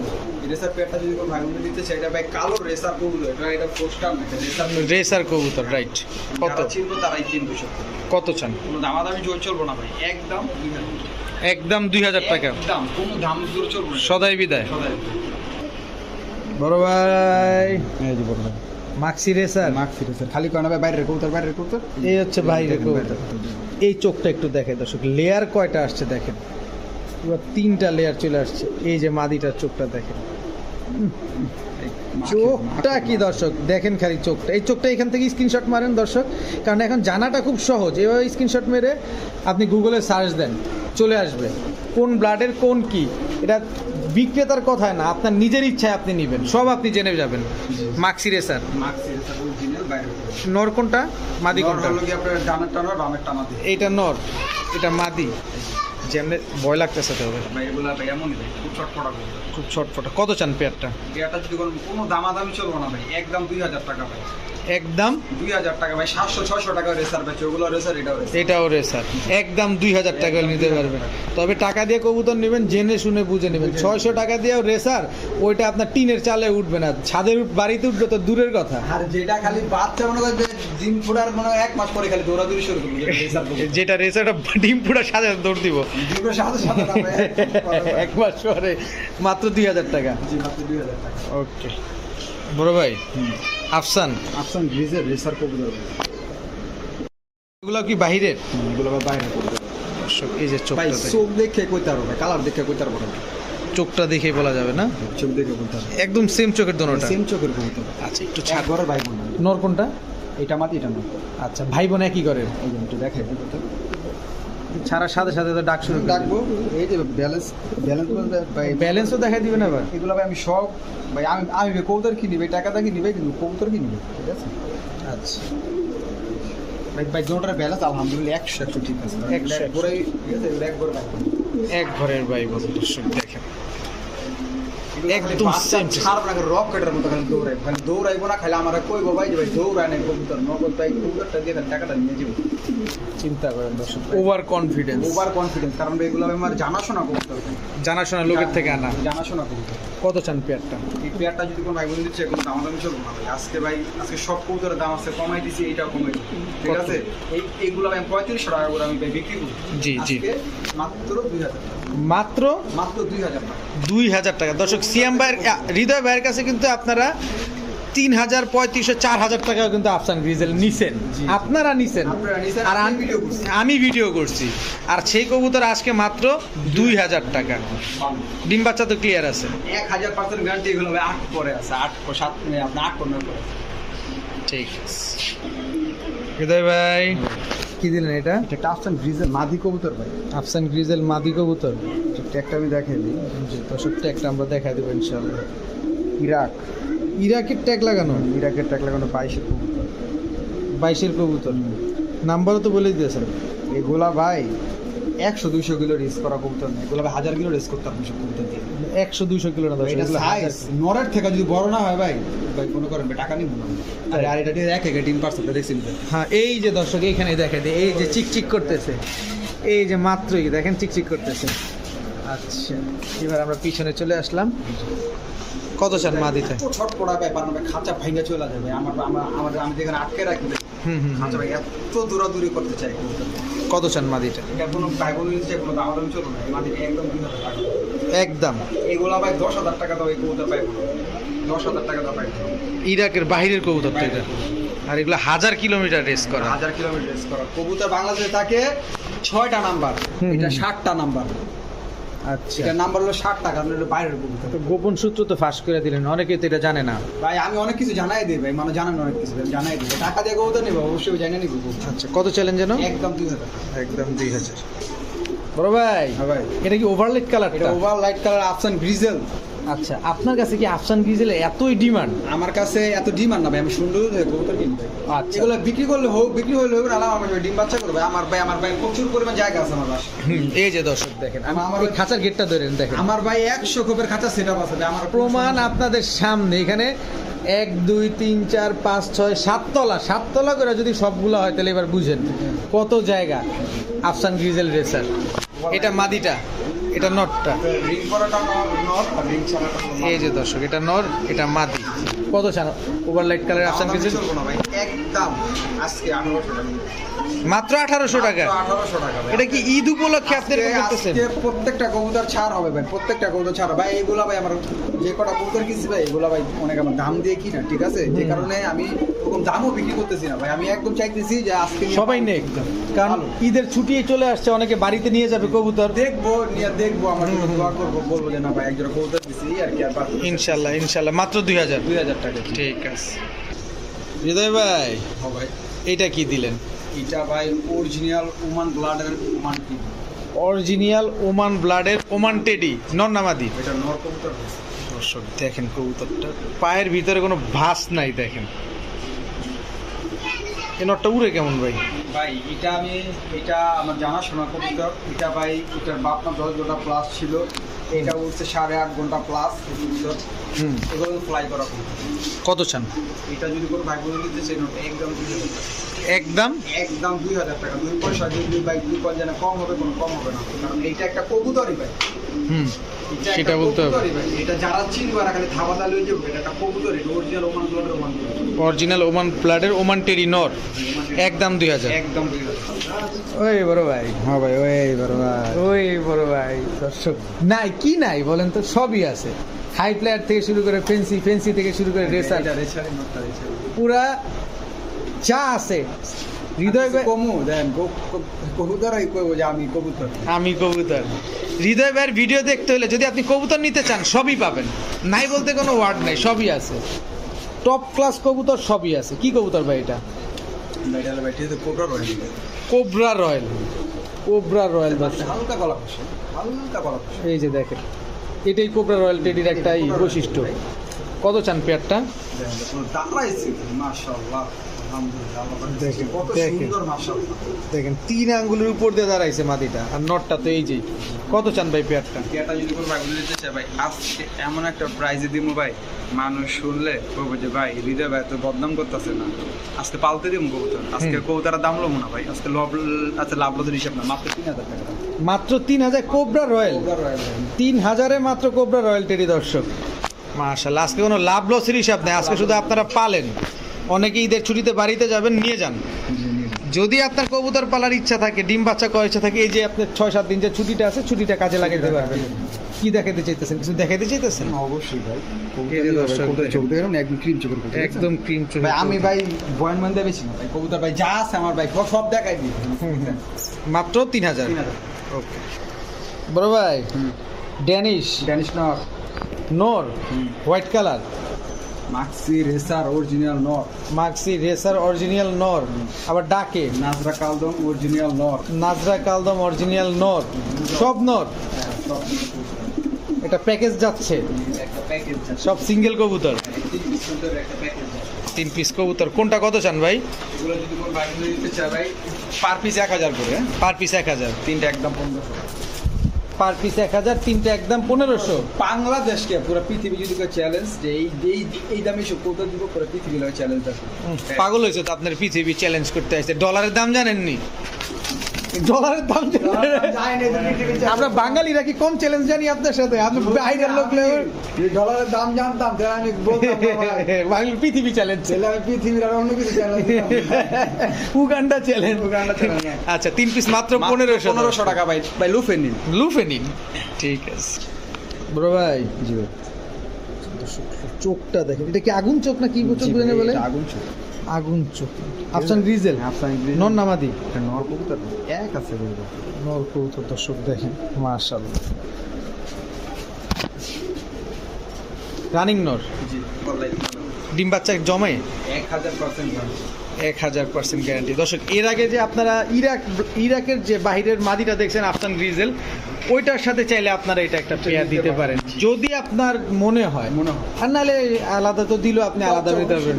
রেসার পেয়ারটা যদি কোনো ভাই বোনে দিতে চাই, এটা ভাই কালো রেসার কবুতর, এটা পোস্টার না, এটা রেসার। রেসার কবুতর, রাইট। কত? যারা চিনবো তারাই কিনবে সব। কত চান? কোনো দামাদামি জোর চলবো না ভাই, একদম 2000 একদম 2000 টাকা। একদম কোনো দাম জোর চলবো না। সদাই বিদায় সদাই। বড় ভাই। এই যে বড় ভাই মাক্সি রেসার। মাক্সি রেসার খালি কয় না ভাই, বাইরের কবুতর। এই হচ্ছে বাইরের দেখেন, কবুতর। এই চোখটা একটু দেখে দর্শক, লেয়ার কয়টা আসছে দেখেন, পুরো 3টা লেয়ার চলে আসছে। এই যে মাদিটার চোখটা দেখেন, চোখটা কি দর্শক দেখেন, খালি চোখটা। এই চোখটা এখান থেকে স্ক্রিনশট মারেন দর্শক, কারণ এখন জানাটা খুব সহজ। এভাবে স্ক্রিনশট মেরে আপনি গুগলে সার্চ দেন, চলে আসবে। কোন ব্লাডের কোন কি, এটা বিক্রেতার কথায় না, আপনার নিজের ইচ্ছায় আপনি নেবেন, সব আপনি জেনে যাবেন। Maksi racer Maksi racer original বাইরে। নর কোনটা, মাদি নর কোনটা? হলো কি আপনার ডানের টানা বামের টানা দিয়ে। এইটা নর, এটা মাদি। যেমনি ভয় লাগতেছে তো হবে, ভাই এগুলা ভাই এমনই ভাই, খুব চটপটা করবে। খুব ছটফটা। কত চান পেয়ারটা? এটা যদি কোনো দামাদামি চলবো না ভাই, একদম 2000 টাকা ভাই। একদম 2000 টাকা ভাই, 700-600 টাকা রেসার ভাই, ওগুলো রেসার, এটাও রেসার। এটাও রেসার, একদম 2000 টাকা নিতে পারবেন। তবে টাকা দিয়ে কবুতর নেবেন, জেনে শুনে বুঝে নেবেন। 600 টাকা দিয়েও রেসার, ওইটা আপনার টিনের চালে উঠবে না, ছাদের বাড়িতে উঠবে তো দূরের কথা। আর যেটা খালি বাচ্চা মনে করবে ডিম ফোটার মনে হয় 1 মাস পরে খালি দৌড়াদৌড়ি শুরু করবে, যেটা রেসার বলবে। যেটা রেসারটা ডিম পুরা সাথে দৌড় দিব ডিমের সাথে সাথে না ভাই, এক মাস পরে। মাত্র 2000 টাকা। জি মাত্র 2000 টাকা। ওকে বড় ভাই, আফসান আফসান গ্রিজের রেসার কবুতর ভাই, এগুলো কি বাহিরের? এগুলো ভাই বাইরে কবুতর। দর্শক, এই যে ভাই চোখটা চোখ দেখে কইতে পারবো ভাই, কালার দেখে কইতে পারবো না, চোখটা দেখেই বলা যাবে না, চোখ দেখে বলতে পারবো। একদম সেম চোখের দোনোটা। সেম চোখের কবুতর। আচ্ছা, একটু এক ছাড়। ঘরের ভাই বোন। নর কোনটা? এটা মাটি, এটা না। আচ্ছা, ভাই বোন একই করে? এই যে একটু দেখাই কবুতর। ছাড়ার সাথে সাথে তো ডাক শুরু করে ডাকবো, এই যে ব্যালেন্স বলতে ভাই, দিবে। ব্যালেন্সও দেখাই দিবেন আবার? এগুলো ভাই আমি সব ভাই, আমি ভাই কবুতর কিনি ভাই, টাকা দিয়ে কিনি ভাই, কিন্তু কবুতর কিনি ভাই, ঠিক আছে? আচ্ছা, ভাই দুটোর ব্যালেন্স আলহামদুলিল্লাহ 100 ঠিক আছে। 100 একবারে ঠিক আছে, এক ঘরে ভাই। এক ঘরের ভাই বোন। দর্শক দেখেন, একদম একদম same সেম ছাড় না, রক কাটার মতো খালি দৌড়াই, খালি দৌড়াইবো না, খালি আমার কইবো ভাই যে ভাই দৌড়ায় নাই কবুতর, নগদ ভাই কবুতরটা দিয়ে দেন, টাকাটা নিয়ে যাবো। চিন্তা করেন দর্শক, ওভার কনফিডেন্স, ওভার কনফিডেন্স, কারণ ভাই এগুলো আমার জানাশোনা কবুতর ভাই। জানাশোনা লোকের থেকে আনা। জানাশোনা কবুতর। কত চান পেয়ারটা? এই পেয়ারটা যদি কোনো ভাই বোন দিচ্ছে, কোনো দাম দামি চলবো না ভাই। আজকে ভাই, আজকে সব কবুতরের দাম আছে, কমাই দিছি, এইটাও কমাই দিছি, ঠিক কত? আছে? এইগুলো ভাই 3500 টাকা করে আমি ভাই বিক্রি করি। জি, জি। আজকে মাত্র 2000 টাকা। মাত্র মাত্র 2000 টাকা। 2000 টাকা। দর্শক, সিএম ভাইয়ের, হৃদয় ভাইয়ের কাছে কিন্তু আপনারা 3000, 3500, 4000 টাকাও কিন্তু আফসান গ্রিজেল নিছেন, জি। আপনারা নিছেন। আপনারা নিছেন, আর আমি ভিডিও করছি। আমি ভিডিও করছি, আর সেই কবুতর আজকে মাত্র 2000 টাকা। ডিম বাচ্চা তো ক্লিয়ার আছে? 1000% গ্যারান্টি, এগুলো ভাই 8 পরে আছে, 8 7 আপনার 8 9 পরে। ঠিক আছে। হৃদয় ভাই, কি দিলেন এটা? এটা একটা আফসান গ্রিজের মাদি কবুতর ভাই। আফসান গ্রিজেল মাদি কবুতর। একটা আমি দেখাই দিই। জি, দর্শকটা একটা আমরা দেখা দেবো ইনশাআল্লাহ। ইরাক, ইরাকের ট্যাগ লাগানো, ইরাকের টাকা লাগানো 22 কবুতর। 22-এর কবুতর। নাম্বারও তো বলে দিয়েছেন। এগুলা ভাই 100-200 কিলো রেস করা কবুতর না, এগুলো ভাই 1000 কিলো রেস করতে পারবো সব কবুতর দিয়ে। 100-200 কিলো না দর্শক, এটা এগুলো সাইজ নরের থেকে যদি বড় না হয় ভাই, ভাই মনে করেন ভাই টাকা নিব না। আর এটা দিয়ে এক ডিম পার্সেন্টটা দেখছেন ভাই। হ্যাঁ, এই যে দর্শক এইখানে দেখা দেয়, এই যে চিকচিক করতেছে, এই যে মাত্রই দেখেন চিকচিক করতেছে। আচ্ছা, এবার আমরা পিছনে চলে আসলাম। কত চান মাদিতে? এত ছটপটা ব্যাপার না ভাই, খাঁচা ভাঙা চলে যাবে। আমি যেখানে আটকে রাখি ভাই, খাঁচা ভাই এত দৌড়াদৌড়ি করতে চাই কবুতর। কত চান মাদিটা? এটা কোনো ভাই বোন নিচ্ছে, কোনো দাম দামি চলবে না, এই মাটিটা একদম 2000 টাকা। একদম। এগুলা ভাই 10,000 টাকা দাও, এই কবুতর পাইবো না। 10,000 টাকা দাও পাইবো। ইরাকের বাহিরের কবুতর তো এটা, আর এগুলো 1000 কিলোমিটার রেস করা। 1000 কিলোমিটার রেস করা কবুতর। বাংলাদেশে থাকে 6টা নাম্বার, এটা 60টা নাম্বার। আচ্ছা, এটা নাম্বার হলো 60 টাকা, আপনার হলো বাইরের কবুতর। তো গোপন সূত্র তো ফাঁস করে দিলেন, অনেকে তো এটা জানে না। ভাই আমি অনেক কিছু জানাই দিই ভাই, মানে জানেন অনেক কিছু, আমি জানাই দিই। টাকা দিয়ে কবুতর নিবো, অবশ্যই জানাই নিবো কবুতর। আচ্ছা, কত চ্যালেঞ্জ যেন? একদম 2000 টাকা। একদম 2000। বড় ভাই, হ্যাঁ ভাই, এটা কি ওভারলাইট কালার? এটা ওভার লাইট কালার আফসান গ্রিজেল। আচ্ছা, আপনার কাছে কি আফসান গ্রিজেল এতই ডিমান্ড? আমার কাছে এত ডিমান্ড না ভাই, আমি সুন্দর কবুতর কিনি ভাই। আচ্ছা। এগুলো বিক্রি করলে হোক, বিক্রি হলে হোক, আলাদা আমার ডিম বাচ্চা করবে। আমার ভাই প্রচুর পরিমাণ জায়গা আছে আমার বাসায়। এই যে দর্শক দেখেন, আমার এই খাঁচার গেটটা ধরেন, দেখেন আমার ভাই 100 খোপের খাঁচা সেটআপ আছে ভাই। আমার প্রমাণ আপনাদের সামনে। এখানে 1 2 3 4 5 6 7 তলা, 7 তলা করে যদি সবগুলো হয়, তাহলে এবার বুঝেন কত জায়গা। আফসান গ্রিজেল রেসার, এটা মাদিটা, এটা নটটা। রিং করাটা নর, আর রিং ছাড়াটা হলো এই যে দর্শক, এটা নর, এটা মাদি। কত চান ওভারলাইট কালার আফসান আমার গ্রিজেল? চলবো না ভাই, একদম আজকে 1800 টাকা। মাত্র 1800 টাকা। 1800 টাকা ভাই। এটা কি ঈদ উপলক্ষে আপনি এরকম করতেছেন? আজকে প্রত্যেকটা কবুতর ছাড় হবে ভাই, প্রত্যেকটা কবুতর ছাড় ভাই। এগুলা ভাই আমার যে কটা কবুতর কিনছি ভাই, এগুলা ভাই অনেক আমার দাম দিয়ে কিনা, ঠিক আছে? যে কারণে আমি ওরকম দামও বিক্রি করতেছি না ভাই। আমি একদম চাইতেছি যে আজকে নিয়ে সবাই নেই, কারণ ঈদের ছুটি চলে আসছে, অনেকে বাড়িতে নিয়ে যাবে কবুতর। দেখবো, নিয়ে দেখবো, আমার জন্য দোয়া করবো, বলবো যে না ভাই একজোড়া কবুতর দিছি আর কি। আর পারবো না। ইনশাল্লাহ, ইনশাল্লাহ। মাত্র 2000। 2000 টাকা। ঠিক আছে। হৃদয় ভাই, হ্যাঁ ভাই, এটা কি দিলেন? এটা ভাই অরিজিনাল ওমান ব্লাডের ওমান কি অরিজিনাল ওমান ব্লাডের ওমান টেডি নর নামাদি। এটা নর কবুতর। দর্শক দেখেন কবুতরটা, পায়ের ভিতরে কোনো ভাঁজ নাই দেখেন। এই নটটা উড়ে কেমন ভাই? ভাই এটা আমার জানাশোনা কবুতর। এটা ভাই এটার বাপমা 10 ঘন্টা প্লাস ছিল, এটা উঠছে 8.5 ঘন্টা প্লাস কবুতর। হুম, এগুলো ফ্লাই করা কবুতর। কত চান? এটা যদি কোনো ভাই বলে দিতে চাই নোট একদম 2000 টাকা। একদম একদম 2000 টাকা। 2 পয়সা যদি ভাই 2 পয়সা যেন কম হবে, কোনো কম হবে না, কারণ এইটা একটা কবুতরই ভাই। হুম, এটা সেটা একটা বলতে হবে। কবুতরই ভাই। এটা যারা চিনবে আর খালি থাবা লয়ে যাবে, এটা একটা কবুতর, এটা অরিজিনাল ওমান ব্লাডের ওমান কবুতর। অরিজিনাল ওমান ব্লাডের ওমান টেডি নর, একদম 2000। একদম 2000। ওই বড় ভাই, হ্যাঁ ভাই, ওই বড় ভাই। ওই বড় ভাই দর্শক নাই কি নাই বলেন তো, সবই আছে। হাই প্লেয়ার থেকে শুরু করে ফেন্সি, ফেন্সি থেকে শুরু করে রেসার, এটা রেসারের নোটটা রেসার। পুরা যা আছে। হৃদয় ভাই, কমু দেন কবুতরই কইবো যে আমি কবুতর। আমি কবুতর। হৃদয় ভাইয়ের ভিডিও দেখতে হলে যদি আপনি কবুতর নিতে চান সবই পাবেন, নাই বলতে কোনো ওয়ার্ড নাই, সবই আছে। টপ ক্লাস কবুতর সবই আছে। কি কবুতর ভাই এটা? এটা ভাই এটা কোবরা রয়েছে। কোবরা রয়্যাল, কোবরা রয়্যাল দর্শক। হালকা গলা কষে, হালকা গলা কষে। এই যে দেখেন, এটাই কোবরা রয়্যাল টেডির একটা বৈশিষ্ট্য। কত চান পেয়ারটা? দাঁড়াইছে মাশাআল্লাহ, আলহামদুলিল্লাহ। দেখেন, কত দেখেন। সুন্দর মাশাআল্লাহ। দেখেন 3 আঙ্গুলের উপর দিয়ে দাঁড়াইছে মাদিটা, আর নটটা তো এই যে। কত চান ভাই পেয়ারটা? এটা যদি কোনো ভাই বলে দিতে চায় ভাই, আজকে এমন একটা প্রাইজে দিমু ভাই, মানুষ শুনলে বলবো যে ভাই হৃদয় ভাই তো বদনাম করতেছে না, আজকে পালতে দিমু কবুতর। আজকে কবুতরের দাম লমু না ভাই, আজকে লাভ লসের হিসাব না, মাত্র 3000 টাকা দাম। মাত্র 3000 কোবরা রয়্যাল। কোবরা রয়্যাল 3000-এ মাত্র কোবরা রয়্যাল টেডি দর্শক। মাশাআল্লাহ, আজকে কোনো লাভ লসের হিসাব নেই, আজকে শুধু আপনারা পালেন। অনেকে ঈদের ছুটিতে বাড়িতে যাবেন, নিয়ে যান। যদি আপনার কবুতর পালার ইচ্ছা থাকে, ডিম বাচ্চা করার ইচ্ছা থাকে, এই যে আপনার 6-7 দিন যে ছুটিটা আছে, ছুটিটা কাজে লাগাতে পারবেন। কি দেখাতে চাইতেছেন? কিছু দেখাতে চাইতেছেন? অবশ্যই ভাই। এই যে দর্শক চোখ দেখেন একদম ক্রিম চোখের কবুতর। একদম ক্রিম চোখ। ভাই আমি ভাই বয়ান মান দিয়ে বেশি না ভাই, কবুতর ভাই যা আছে আমার ভাই সব দেখাই দিই। মাত্র 3000। 3000। ওকে বড় ভাই, ড্যানিশ ড্যানিশ নর, নর, white colour, Maksi racer original নর, মাক্সি রেসার অরিজিনাল নর, আবার ডাকে নাজরা কালদম অরিজিনাল নর। নাজরা কালদম অরিজিনাল নর, সব নর। এটা প্যাকেজ যাচ্ছে, একটা প্যাকেজ সব সিঙ্গেল কবুতর, সুন্দর একটা প্যাকেজ। 3 পিস কবুতর। কোনটা কত চান ভাই? এগুলো যদি কোন ভাই নিতে চায় ভাই, পার পিস 1000 করে। পার পিস 1000, তিনটা একদম 1500। পার পিস 1000, তিনটা একদম 1500। বাংলাদেশকে পুরো পৃথিবী যদি কেউ চ্যালেঞ্জ যে এই দামে সব কবুতর দিব, পুরো পৃথিবী লাগে চ্যালেঞ্জ আছে। পাগল হয়েছে তো আপনার পৃথিবী চ্যালেঞ্জ করতে আসছে। ডলারের দাম জানেননি? ডলারের দাম আমরা বাঙালিরা কি কম চ্যালেঞ্জ জানি আপনার সাথে? আপনি বাইরের লোক ডলারের দাম জানতাম তাহলে আমি বলতাম না ভাই। বাঙালি পৃথিবী চ্যালেঞ্জ, তাহলে আমি পৃথিবীর আর অন্য কিছু চ্যালেঞ্জ উগান্ডা চ্যালেঞ্জ। আচ্ছা 3 পিস মাত্র 1500 টাকা ভাই। ভাই লুফে নিন, লুফে নিন। ঠিক আছে বড় ভাই। জি ভাই। চোখটা দেখেন, এটা কি আগুন চোখ না কি চোখ জানে বলে? আগুন চোখ, আগুন চোখ। আফসান গ্রিজেল, নন নামাদি, নর কবুতর এক আছে ভাই। নর কবুতর দর্শক দেখেন, মাশাআল্লাহ। রানিং নর, জি বললাই ডিম বাচ্চা জমে 1000% ভাই। 1000% গ্যারান্টি। দর্শক এর আগে যে আপনারা ইরাকের যে বাহিরের মাদিটা দেখছেন আফসান গ্রিজেল, ওইটার সাথে চাইলে আপনারা এটা একটা পেয়ার দিতে পারেন যদি আপনার মনে হয়। আর নাহলে আলাদা তো দিল, আপনি আলাদা নিতে পারবেন।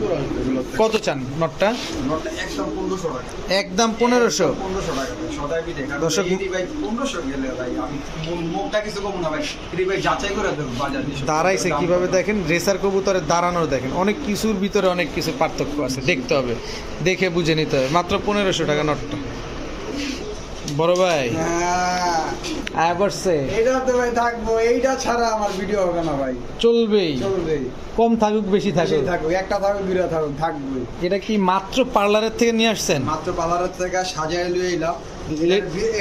কত চান নটটা? নরটা একদম 1500 টাকা। একদম 1500। 1500 টাকা ভাই। সদাই বিদে দর্শক- ভাই 1500 গেলে ভাই আমি মুখটা কিছু কম না ভাই। এটি ভাই যাচাই করে দেব বাজার নিয়ে। দাঁড়াইছে কিভাবে দেখেন, রেসার কবুতরের দাঁড়ানোর দেখেন, অনেক কিছুর ভিতরে অনেক কিছু পার্থক্য আছে, দেখতে হবে, দেখে বুঝে নিতে হবে। মাত্র 1500 টাকা নটটা। বড় ভাই আবারছে এইটা তো ভাই থাকবো, এইটা ছাড়া আমার ভিডিও হবে না ভাই। চলবেই, চলবে, কম থাকুক বেশি থাকুক। থাকবো, একটা থাকুক দুইটা থাকুক, থাকবোই। এটা কি মাত্র পার্লারের থেকে নিয়ে আসছেন? মাত্র পার্লারের থেকে সাজায় লুয়ে এলাম।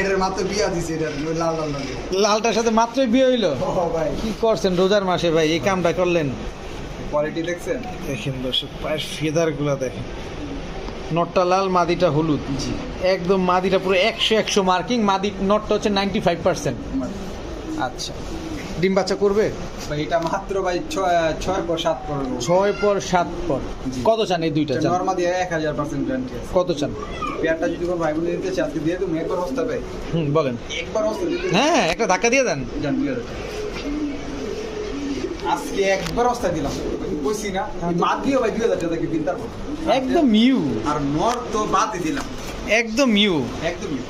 এটার মাত্র বিয়া দিছে, এটা লাল লাল লাগে। লালটার সাথে মাত্রই বিয়ে হইলো? ও ভাই কি করছেন রোজার মাসে ভাই, এই কামটা করলেন? কোয়ালিটি দেখছেন? দেখেন দর্শক পায়ের ফেদার গুলা দেখেন, নটটা লাল, মাদিটা হলুদ। জি একদম মাদিটা পুরো 100 মার্কিং। মাদি নটটা হচ্ছে 95%। আচ্ছা ডিম বাচ্চা করবে? ভাই এটা মাত্র ভাই 6 পর 7 পর 6 পর 7 পর। কত চান এই দুইটা চান? নরমালি 1000% গ্যারান্টি আছে। কত চান? পেয়ারটা যদি কোনো ভাই বোন নিতে চায় আজকে দিয়ে দেবো, একবার হস্তা ভাই, বলেন। একবার হস্তা দিতে হ্যাঁ, একটা ধাক্কা দিয়ে দেন। জান 2000 টাকা। আজকে একবার হস্তা দিলাম, কইছি না মাত দিও ভাই 2000 টাকা কি কিনতে পারবো? একদম ইউ, আর নর তো বাদ দিলাম, একদম ইউ, একদমই।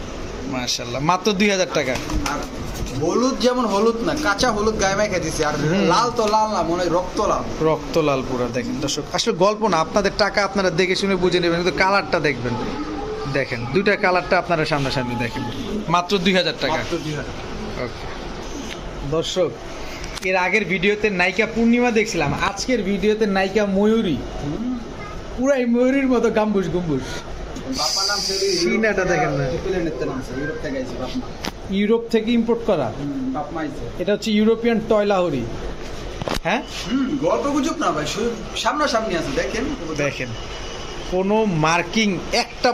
মাশাআল্লাহ, মাত্র 2000 টাকা। আর হলুদ যেমন হলুদ না, কাঁচা হলুদ গায়ে মাখা দিছে। আর লাল তো লাল না, মনে হয় রক্ত লাল। রক্ত লাল পুরো। দেখেন দর্শক, আসলে গল্প না, আপনাদের টাকা আপনারা দেখে শুনে বুঝে নেবেন, কিন্তু কালারটা দেখবেন। দেখেন দুইটা কালারটা আপনারা সামনাসামনি দেখেন, মাত্র 2000 টাকা। মাত্র 2000 টাকা। ওকে দর্শক, এর আগের ভিডিওতে নায়িকা পূর্ণিমা দেখছিলাম, আজকের ভিডিওতে নায়িকা ময়ূরী, পুরাই ময়ূরীর মতো গাম্বুস গুম্বুস। বাপ্পা নাম ছিল সিনাটা দেখেন না। ইউরোপের নাম ছিল, ইউরোপ থেকে আইছে বাপ্পা। ইউরোপ থেকে ইম্পোর্ট করা, বাপ্পা আইছে। এটা হচ্ছে ইউরোপিয়ান টয় লাহোরি। হ্যাঁ গল্প গুজব না ভাই, সামনাসামনি আছে দেখেন। দেখেন, কোনো মার্কিং একটা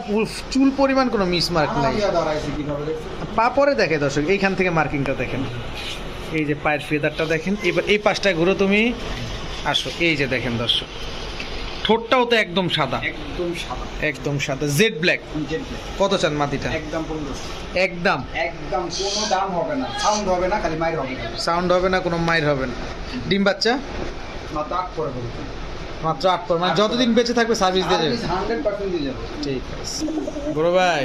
চুল পরিমাণ কোনো মিস মার্ক নাই। দাঁড়াইছে কিভাবে দেখছেন? পা পরে দেখে দর্শক, এইখান থেকে মার্কিংটা দেখেন, এই যে পায়ের ফেদারটা দেখেন। এবার এই পাশটায় ঘুরো তুমি, আসো, এই যে দেখেন দর্শক, ঠোঁটটাও তো একদম সাদা, একদম সাদা, একদম সাদা, জেড ব্ল্যাক। কত চান মাটিটা? একদম 1500। একদম একদম কোনো দাম হবে না, সাউন্ড হবে না, খালি মাইর হবে না। সাউন্ড হবে না, কোনো মাইর হবে না। ডিম বাচ্চা মাত্র 8 করে বলতে। মাত্র 8 পর, মানে যতদিন বেঁচে থাকবে সার্ভিস দিয়ে যাবে। 100% দিয়ে যাবে। ঠিক আছে বড় ভাই,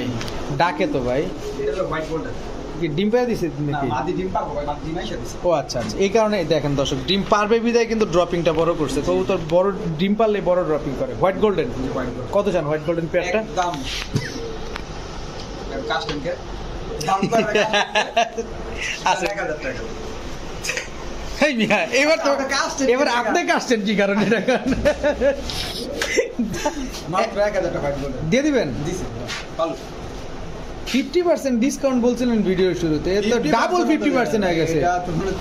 ডাকে তো ভাই। এটা হলো হোয়াইট গোল্ডেন। কি ডিম পেয়ে দিছে না, নাকি? মাদি ডিম পাবো ভাই, মাদি ডিম আইসা দিছে। ও আচ্ছা আচ্ছা, এই কারণে দেখেন দর্শক, ডিম পারবে বিদায় কিন্তু ড্রপিংটা বড় করছে। কবুতর বড় ডিম পারলে বড় ড্রপিং করে। হোয়াইট গোল্ডেন হোয়াইট গোল্ডেন কত চান? হোয়াইট গোল্ডেন পেয়ারটা একদম কাস্টমকে দাম করে আচ্ছা 1000 টাকা। হেই মিয়া, এবার তো আপনি কাস্টেন এবার কি আপনি কাস্টেন কি কারণে এটা মাত্র 1000 টাকা হোয়াইট গোল্ডেন দিয়ে দিবেন? দিছি ভালো। 50% ডিসকাউন্ট বলছিলেন ভিডিওর শুরুতে, এ তো ডাবল 50% হয়ে গেছে। এটা তো মানে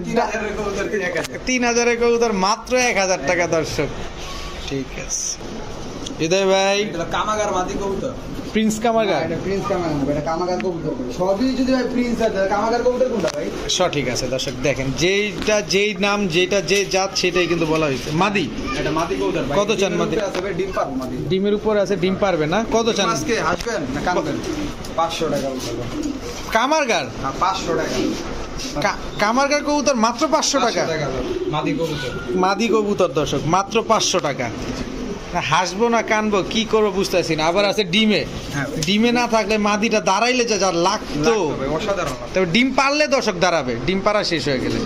3000 এর কবুতর 1000। 3000 কবুতর মাত্র 1000 টাকা দর্শক। ঠিক আছে হৃদয় ভাই, এটা কামাগার মাদি কবুতর। প্রিন্স কামারগার এটা প্রিন্স কামাগার, এটা কামাগার কবুতর। সবই যদি ভাই প্রিন্স আছে, কামাগার কবুতর কোনটা ভাই? সঠিক আছে দর্শক। দেখেন যেইটা যেই নাম, যেটা যে জাত, সেটাই কিন্তু বলা হয়েছে। মাদি এটা মাদি কবুতর ভাই। কত চান মাদি? ডিমের উপরে আছে ভাই, ডিম পারবো মাদি। ডিমের উপর আছে, ডিম পারবে না। কত চান? আজকে হাসবেন না কানবেন? 500 টাকা বলবো। কামারগার? হ্যাঁ 500 টাকা। কামারগার কবুতর মাত্র 500 টাকা। মাদি কবুতর। মাদি কবুতর দর্শক মাত্র 500 টাকা। না হাসবো না কানবো কি করবো বুঝতেছি না। আবার আছে ডিমে, হ্যাঁ। ডিমে না থাকলে মাদিটা দাঁড়াইলে যা লাগতো, অসাধারণ। তবে ডিম পারলে দর্শক দাঁড়াবে, ডিম পাড়া শেষ হয়ে গেলে।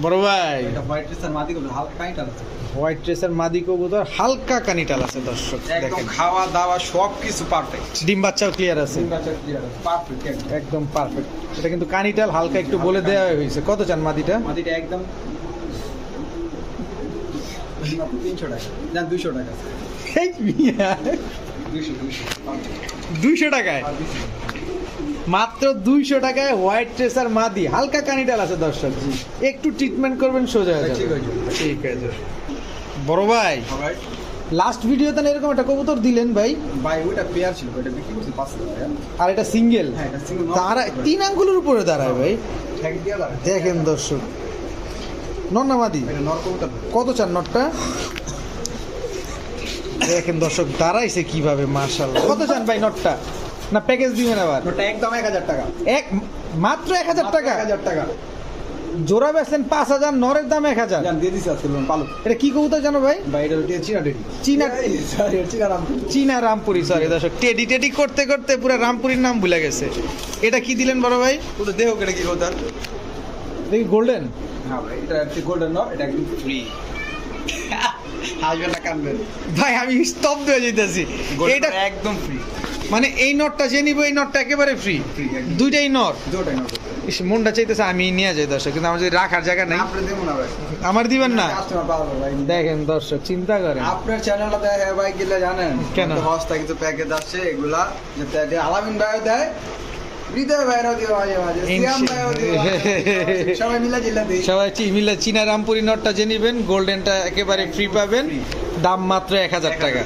বড় ভাই, এটা হোয়াইট রেসার মাদি কবুতর, হালকা কাইটা আছে। হোয়াইট ট্রেসার মাদি কবুতর হালকা কানিটাল আছে দর্শক। একদম দেখেন খাওয়া দাওয়া সব কিছু পারফেক্ট। ডিম বাচ্চাও ক্লিয়ার আছে, পারফেক্ট একদম পারফেক্ট। এটা কিন্তু কানিটাল হালকা একটু বলে দেওয়া হয়েছে। কত চান মাদিটা? মাদিটা একদম 300 টাকা। জান 200 টাকা। এই মিয়া, 200 টাকায়, মাত্র 200 টাকায় হোয়াইট ট্রেসার মাদি হালকা কানিটাল আছে দর্শক। একটু ট্রিটমেন্ট করবেন সোজা হয়ে ঠিক যাবে। আছে। ঠিক আছে বড় ভাই, ভাই লাস্ট ভিডিওতে না এরকম একটা কবুতর দিলেন ভাই, ভাই ওটা পেয়ার ছিল, ওটা বিক্রি করছি 500 টাকা। আর এটা সিঙ্গেল, হ্যাঁ এটা সিঙ্গেল। তারা 3 আঙ্গুলের উপরে দাঁড়ায় ভাই। ঠ্যাং দিয়া দাঁড়ায়। দেখেন দর্শক, নন্না মাদি এটা নর কবুতর। কত চান নটটা? দেখেন দর্শক দাঁড়াইছে কিভাবে, মাশাআল্লাহ। কত চান ভাই নটটা? না প্যাকেজ দিবেন আবার? ওটা একদম 1000 টাকা। এক মাত্র 1000 টাকা? 1000 টাকা। জোড়া বেচলেন 5000, নরের দাম 1000। জান দিয়ে দিছি আজকে পালু। এটা কি কবুতর জানো ভাই? ভাই এটা হচ্ছে চীনা ডেডি। চীনা, সরি চীনা রাম। চীনা রামপুরি, সরি দর্শক। টেডি টেডি করতে করতে পুরো রামপুরির নাম ভুলে গেছে। এটা কি দিলেন বড় ভাই? পুরো দেহ কেটে কি কবুতর? দেখি গোল্ডেন। হ্যাঁ ভাই এটা হচ্ছে গোল্ডেন নর, এটা একদম ফ্রি। হাসবেন না কানবেন? ভাই আমি স্তব্ধ হয়ে যেতেছি। এটা এটা একদম ফ্রি। মানে এই নটটা যে নিব, এই নটটা একেবারে ফ্রি, ফ্রি একদম। দুইটাই নট। দুটোই নর। ইস, মনটা চাইতেছে আমি নিয়ে যাই দর্শক, কিন্তু আমার যদি রাখার জায়গা নেই। আপনি দেবো না ভাই। আমার দিবেন না? কাস্টমার পাবো ভাই। দেখেন দর্শক চিন্তা করেন। আপনার চ্যানেলটা দেখে ভাই কিলা জানেন? কেন? হস্তা কিছু প্যাকেজ আসছে এগুলা, যেটা আলামিন ভাইও দেয়, হৃদয় ভাইরাও দিও মাঝে মাঝে, সিয়াম ভাইও দিও মাঝে মাঝে। সবাই মিলা জিল্লা দিই। সবাই মিলে চীনা রামপুরি নটটা যে নিবেন, গোল্ডেনটা একেবারে ফ্রি পাবেন। দাম মাত্র 1000 টাকা।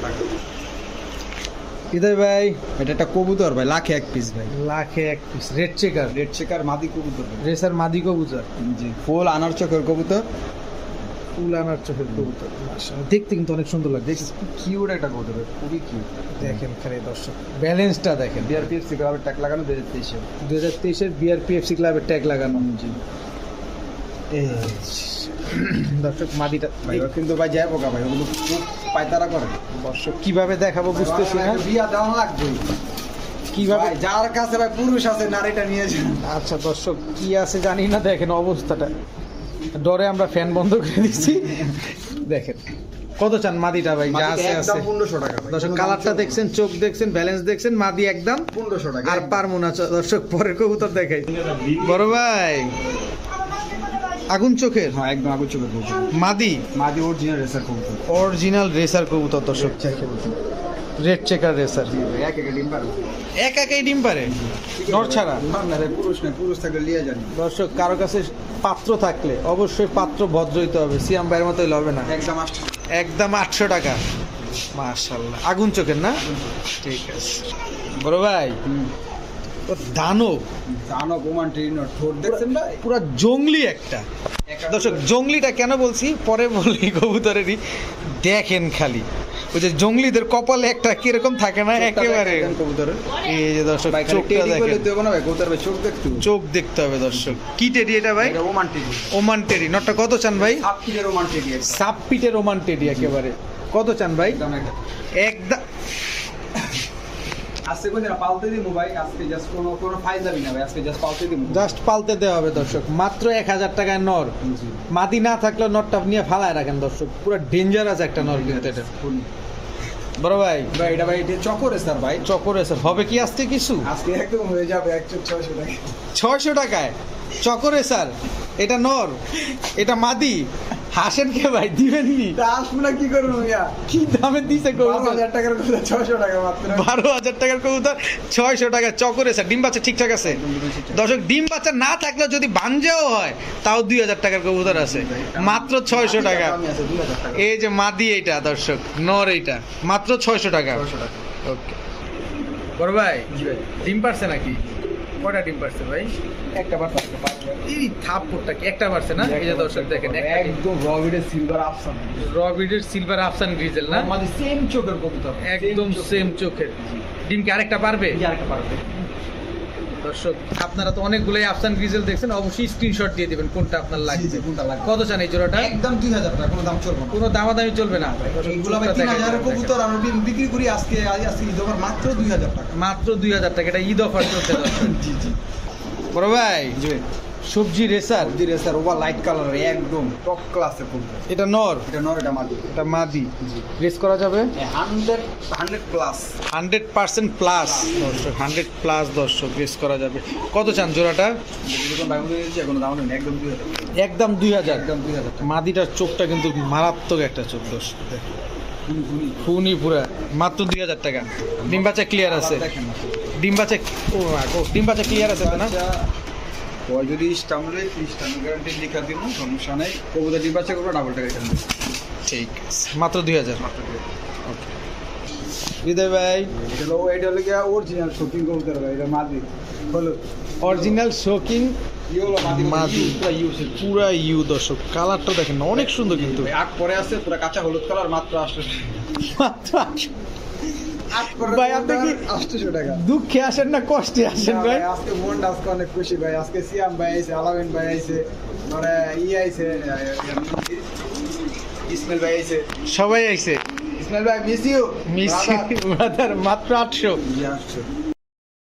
হৃদয় ভাই এটা একটা কবুতর ভাই, লাখে এক পিস ভাই। লাখে এক piece red checker red checker মাদি কবুতর ভাই। রেসার মাদি কবুতর, জি, ফুল আনার চোখের কবুতর। ফুল আনার চোখের কবুতর, মাশাআল্লাহ দেখতে কিন্তু অনেক সুন্দর লাগে। দেখছিস খুব কিউট একটা কবুতর ভাই, খুবই কিউট। দেখেন খালি দর্শক ব্যালেন্সটা দেখেন। বিআরপিএফসি ক্লাবের ট্যাগ লাগানো 2023 2023-এর বিআরপিএফসি ক্লাবের ট্যাগ লাগানো। জি এই দর্শক মাদিটা ভাই, ও কিন্তু ভাই যায় পোকা ভাই, ওগুলো খুব পায়তারা করে। দর্শক কিভাবে দেখাবো বুঝতেছি না, বিয়া দেওয়া লাগবে কিভাবে। ভাই, যার কাছে ভাই পুরুষ আছে নারীটা নিয়ে যান। আচ্ছা দর্শক কি আছে জানি না, দেখেন অবস্থাটা, ডরে আমরা ফ্যান বন্ধ করে দিচ্ছি। দেখেন কত চান মাদিটা ভাই, যা আছে আছে। একদম 1500 টাকা ভাই। দর্শক কালারটা দেখছেন, চোখ দেখছেন, ব্যালেন্স দেখছেন, মাদি একদম 1500 টাকা। আর পারমু না। দর্শক পরের কবুতর দেখাই। বড় ভাই আগুন চোখের হ্যাঁ, একদম আগুন চোখের কবুতর। মাদি মাদি অরিজিনাল রেসার কবুতর। অরিজিনাল রেসার কবুতর দর্শক, রেড চেকার রেসার। জি ভাই, এক এক ডিম পারবে। একাই ডিম পারে নর ছাড়া। না রে, পুরুষ না, পুরুষ থাকলে লিয়ে যান। দর্শক কারো কাছে পাত্র থাকলে অবশ্যই পাত্র ভদ্র হইতে হবে, সিয়াম ভাইয়ের মতো হইলে হবে না। একদম 800। একদম 800 টাকা। মাশাআল্লাহ আগুন চোখের না, ঠিক আছে। বড় ভাই ও দানব, জানো গোমান ট্রেনার ঠোঁট দেখছেন ভাই? পুরা জংলি একটা। দর্শক জংলিটা কেন বলছি পরে বলি, কবুতরেরই দেখেন খালি ওই যে জংলিদের কপালে একটা কিরকম থাকে না একেবারে। কবুতরের এই যে দর্শক ভাই, চোখটা টেডি বলে দেখেন, দেবো না ভাই, কবুতর ভাই চোখ দেখতে হবে। চোখ দেখতে হবে দর্শক। কি টেডি এটা ভাই? এটা ওমান টেডি। Oman teddy. নটটা কত চান ভাই? হাফকিলের ওমান টেডি একটা। সাপ পিটের ওমান টেডি একেবারে। কত চান ভাই? একদম একটা। একদম আজকে কোন দিন পালতে দিমু ভাই, আজকে জাস্ট কোনো ফাইল যাবি না ভাই, আজকে জাস্ট পালতে দিমু। জাস্ট পালতে দেওয়া হবে দর্শক, মাত্র 1000 টাকায় নর। জি মাদি না থাকলেও নরটা নিয়ে ফালায় রাখেন দর্শক, পুরো ডেঞ্জারাস একটা নর কিন্তু এটা। বড় ভাই ভাই, এটা ভাই এটা চকরে স্যার ভাই। চকরে স্যার হবে কি আজকে কিছু? আজকে একদম হয়ে যাবে 600 টাকা। 600 টাকায় চকরে স্যার। এটা নর, এটা মাদি। হাসেন কে ভাই, দিবেন নি? তা আসবো না, কি করবো মিয়া? কি দামে দিছে কবুতর? 5000 টাকার কথা 600 টাকা মাত্র। 12,000 টাকার কবুতর 600 টাকা চকরে স্যার। ডিম বাচ্চা ঠিকঠাক আছে দর্শক, ডিম বাচ্চা না থাকলেও যদি বাঞ্জাও হয় তাও 2000 টাকার কবুতর আছে, মাত্র 600 টাকা। দামই আছে 2000 টাকা। এই যে মাদি এইটা দর্শক, নর এইটা মাত্র 600 টাকা। 600 টাকা। ওকে বড় ভাই জি ভাই, ডিম পারছে নাকি? কয়টা ডিম পারছে ভাই? একটা বার থাকতে পারবে। এই থাপ্পড়টা কি একটা পারছে না? এই যে দর্শক দেখেন, একদম রবিডের সিলভার আফসান। রবিডের সিলভার আফসান গ্রিজেল না, আমাদের সেম চোখের কবুতর, একদম সেম চোখের। ডিম কি আরেকটা পারবে? আরেকটা পারবে। দর্শক আপনারা তো অনেকগুলোই আফসান গ্রিজেল দেখছেন, অবশ্যই স্ক্রিনশট দিয়ে দিবেন কোনটা আপনার লাগবে। জি, কোনটা লাগবে। কত চান এই জোড়াটা? একদম 2000 টাকা, কোনো দাম চলবে না। কোনো দামাদামি চলবে না। এইগুলো ভাই 3000 এর কবুতর আমরা বিক্রি করি আজকে ঈদ অফার মাত্র 2000 টাকা। মাত্র 2000 টাকা, এটা ঈদ অফার চলছে দর্শক। জি জি বড় ভাই জি। সবজি রেসার, দিরে স্যার ওভার লাইট কালার, একদম টপ ক্লাসের কবুতর। এটা নর, এটা নর, এটা মাদি। এটা মাদি। রেস করা যাবে 100 প্লাস। 100% প্লাস দর্শক, 100 প্লাস দর্শক রেস করা যাবে। কত চান জোড়াটা? যেরকম বাইরে দিয়েছি কোনো দাম নেই, একদম 2000 টাকা। একদম 2000। একদম 2000 টাকা। মাদিটার চোখটা কিন্তু মারাত্মক একটা চোখ দর্শক, দেখেন। খুনি পুরা, মাত্র 2000 টাকা। ডিম বাচ্চা ক্লিয়ার আছে? দেখেন না। ডিম বাচ্চা ডিম বাচ্চা ক্লিয়ার আছে তো না? ওই যদি ইস্টামলে ইস্টামল গ্যারান্টি লেখা দিব, সমস্যা নাই। কবুতর ডিম বাচ্চা করবো, ডাবল টাকা এখানে। ঠিক আছে, মাত্র 2000। হৃদয় ভাই এটা হলো গিয়া অরিজিনাল শপিং কবুতর ভাই, এটা মাদি হলো অরিজিনাল শোকিং ই হলো মাদি। মাদি। পুরো ইউজ পুরা ইউ দর্শক, কালারটা দেখেন অনেক সুন্দর কিন্তু। আগ পরে আছে পুরো কাঁচা হলুদ কালার, মাত্র 800 টাকা। মাত্র 800। আগ পরে ভাই, আপনি কি 800 টাকা? দুঃখে আসেন না কষ্টে আসেন না ভাই? ভাই, আজকে মনটা আজকে অনেক খুশি ভাই। আজকে সিয়াম ভাই আইছে, আলামিন ভাই আইছে, মানে আইছে, ইসমাইল ভাই আইছে। সবাই আইছে। ইসমাইল ভাই মিস ইউ মিস ব্রাদার, মাত্র 800। জি 800।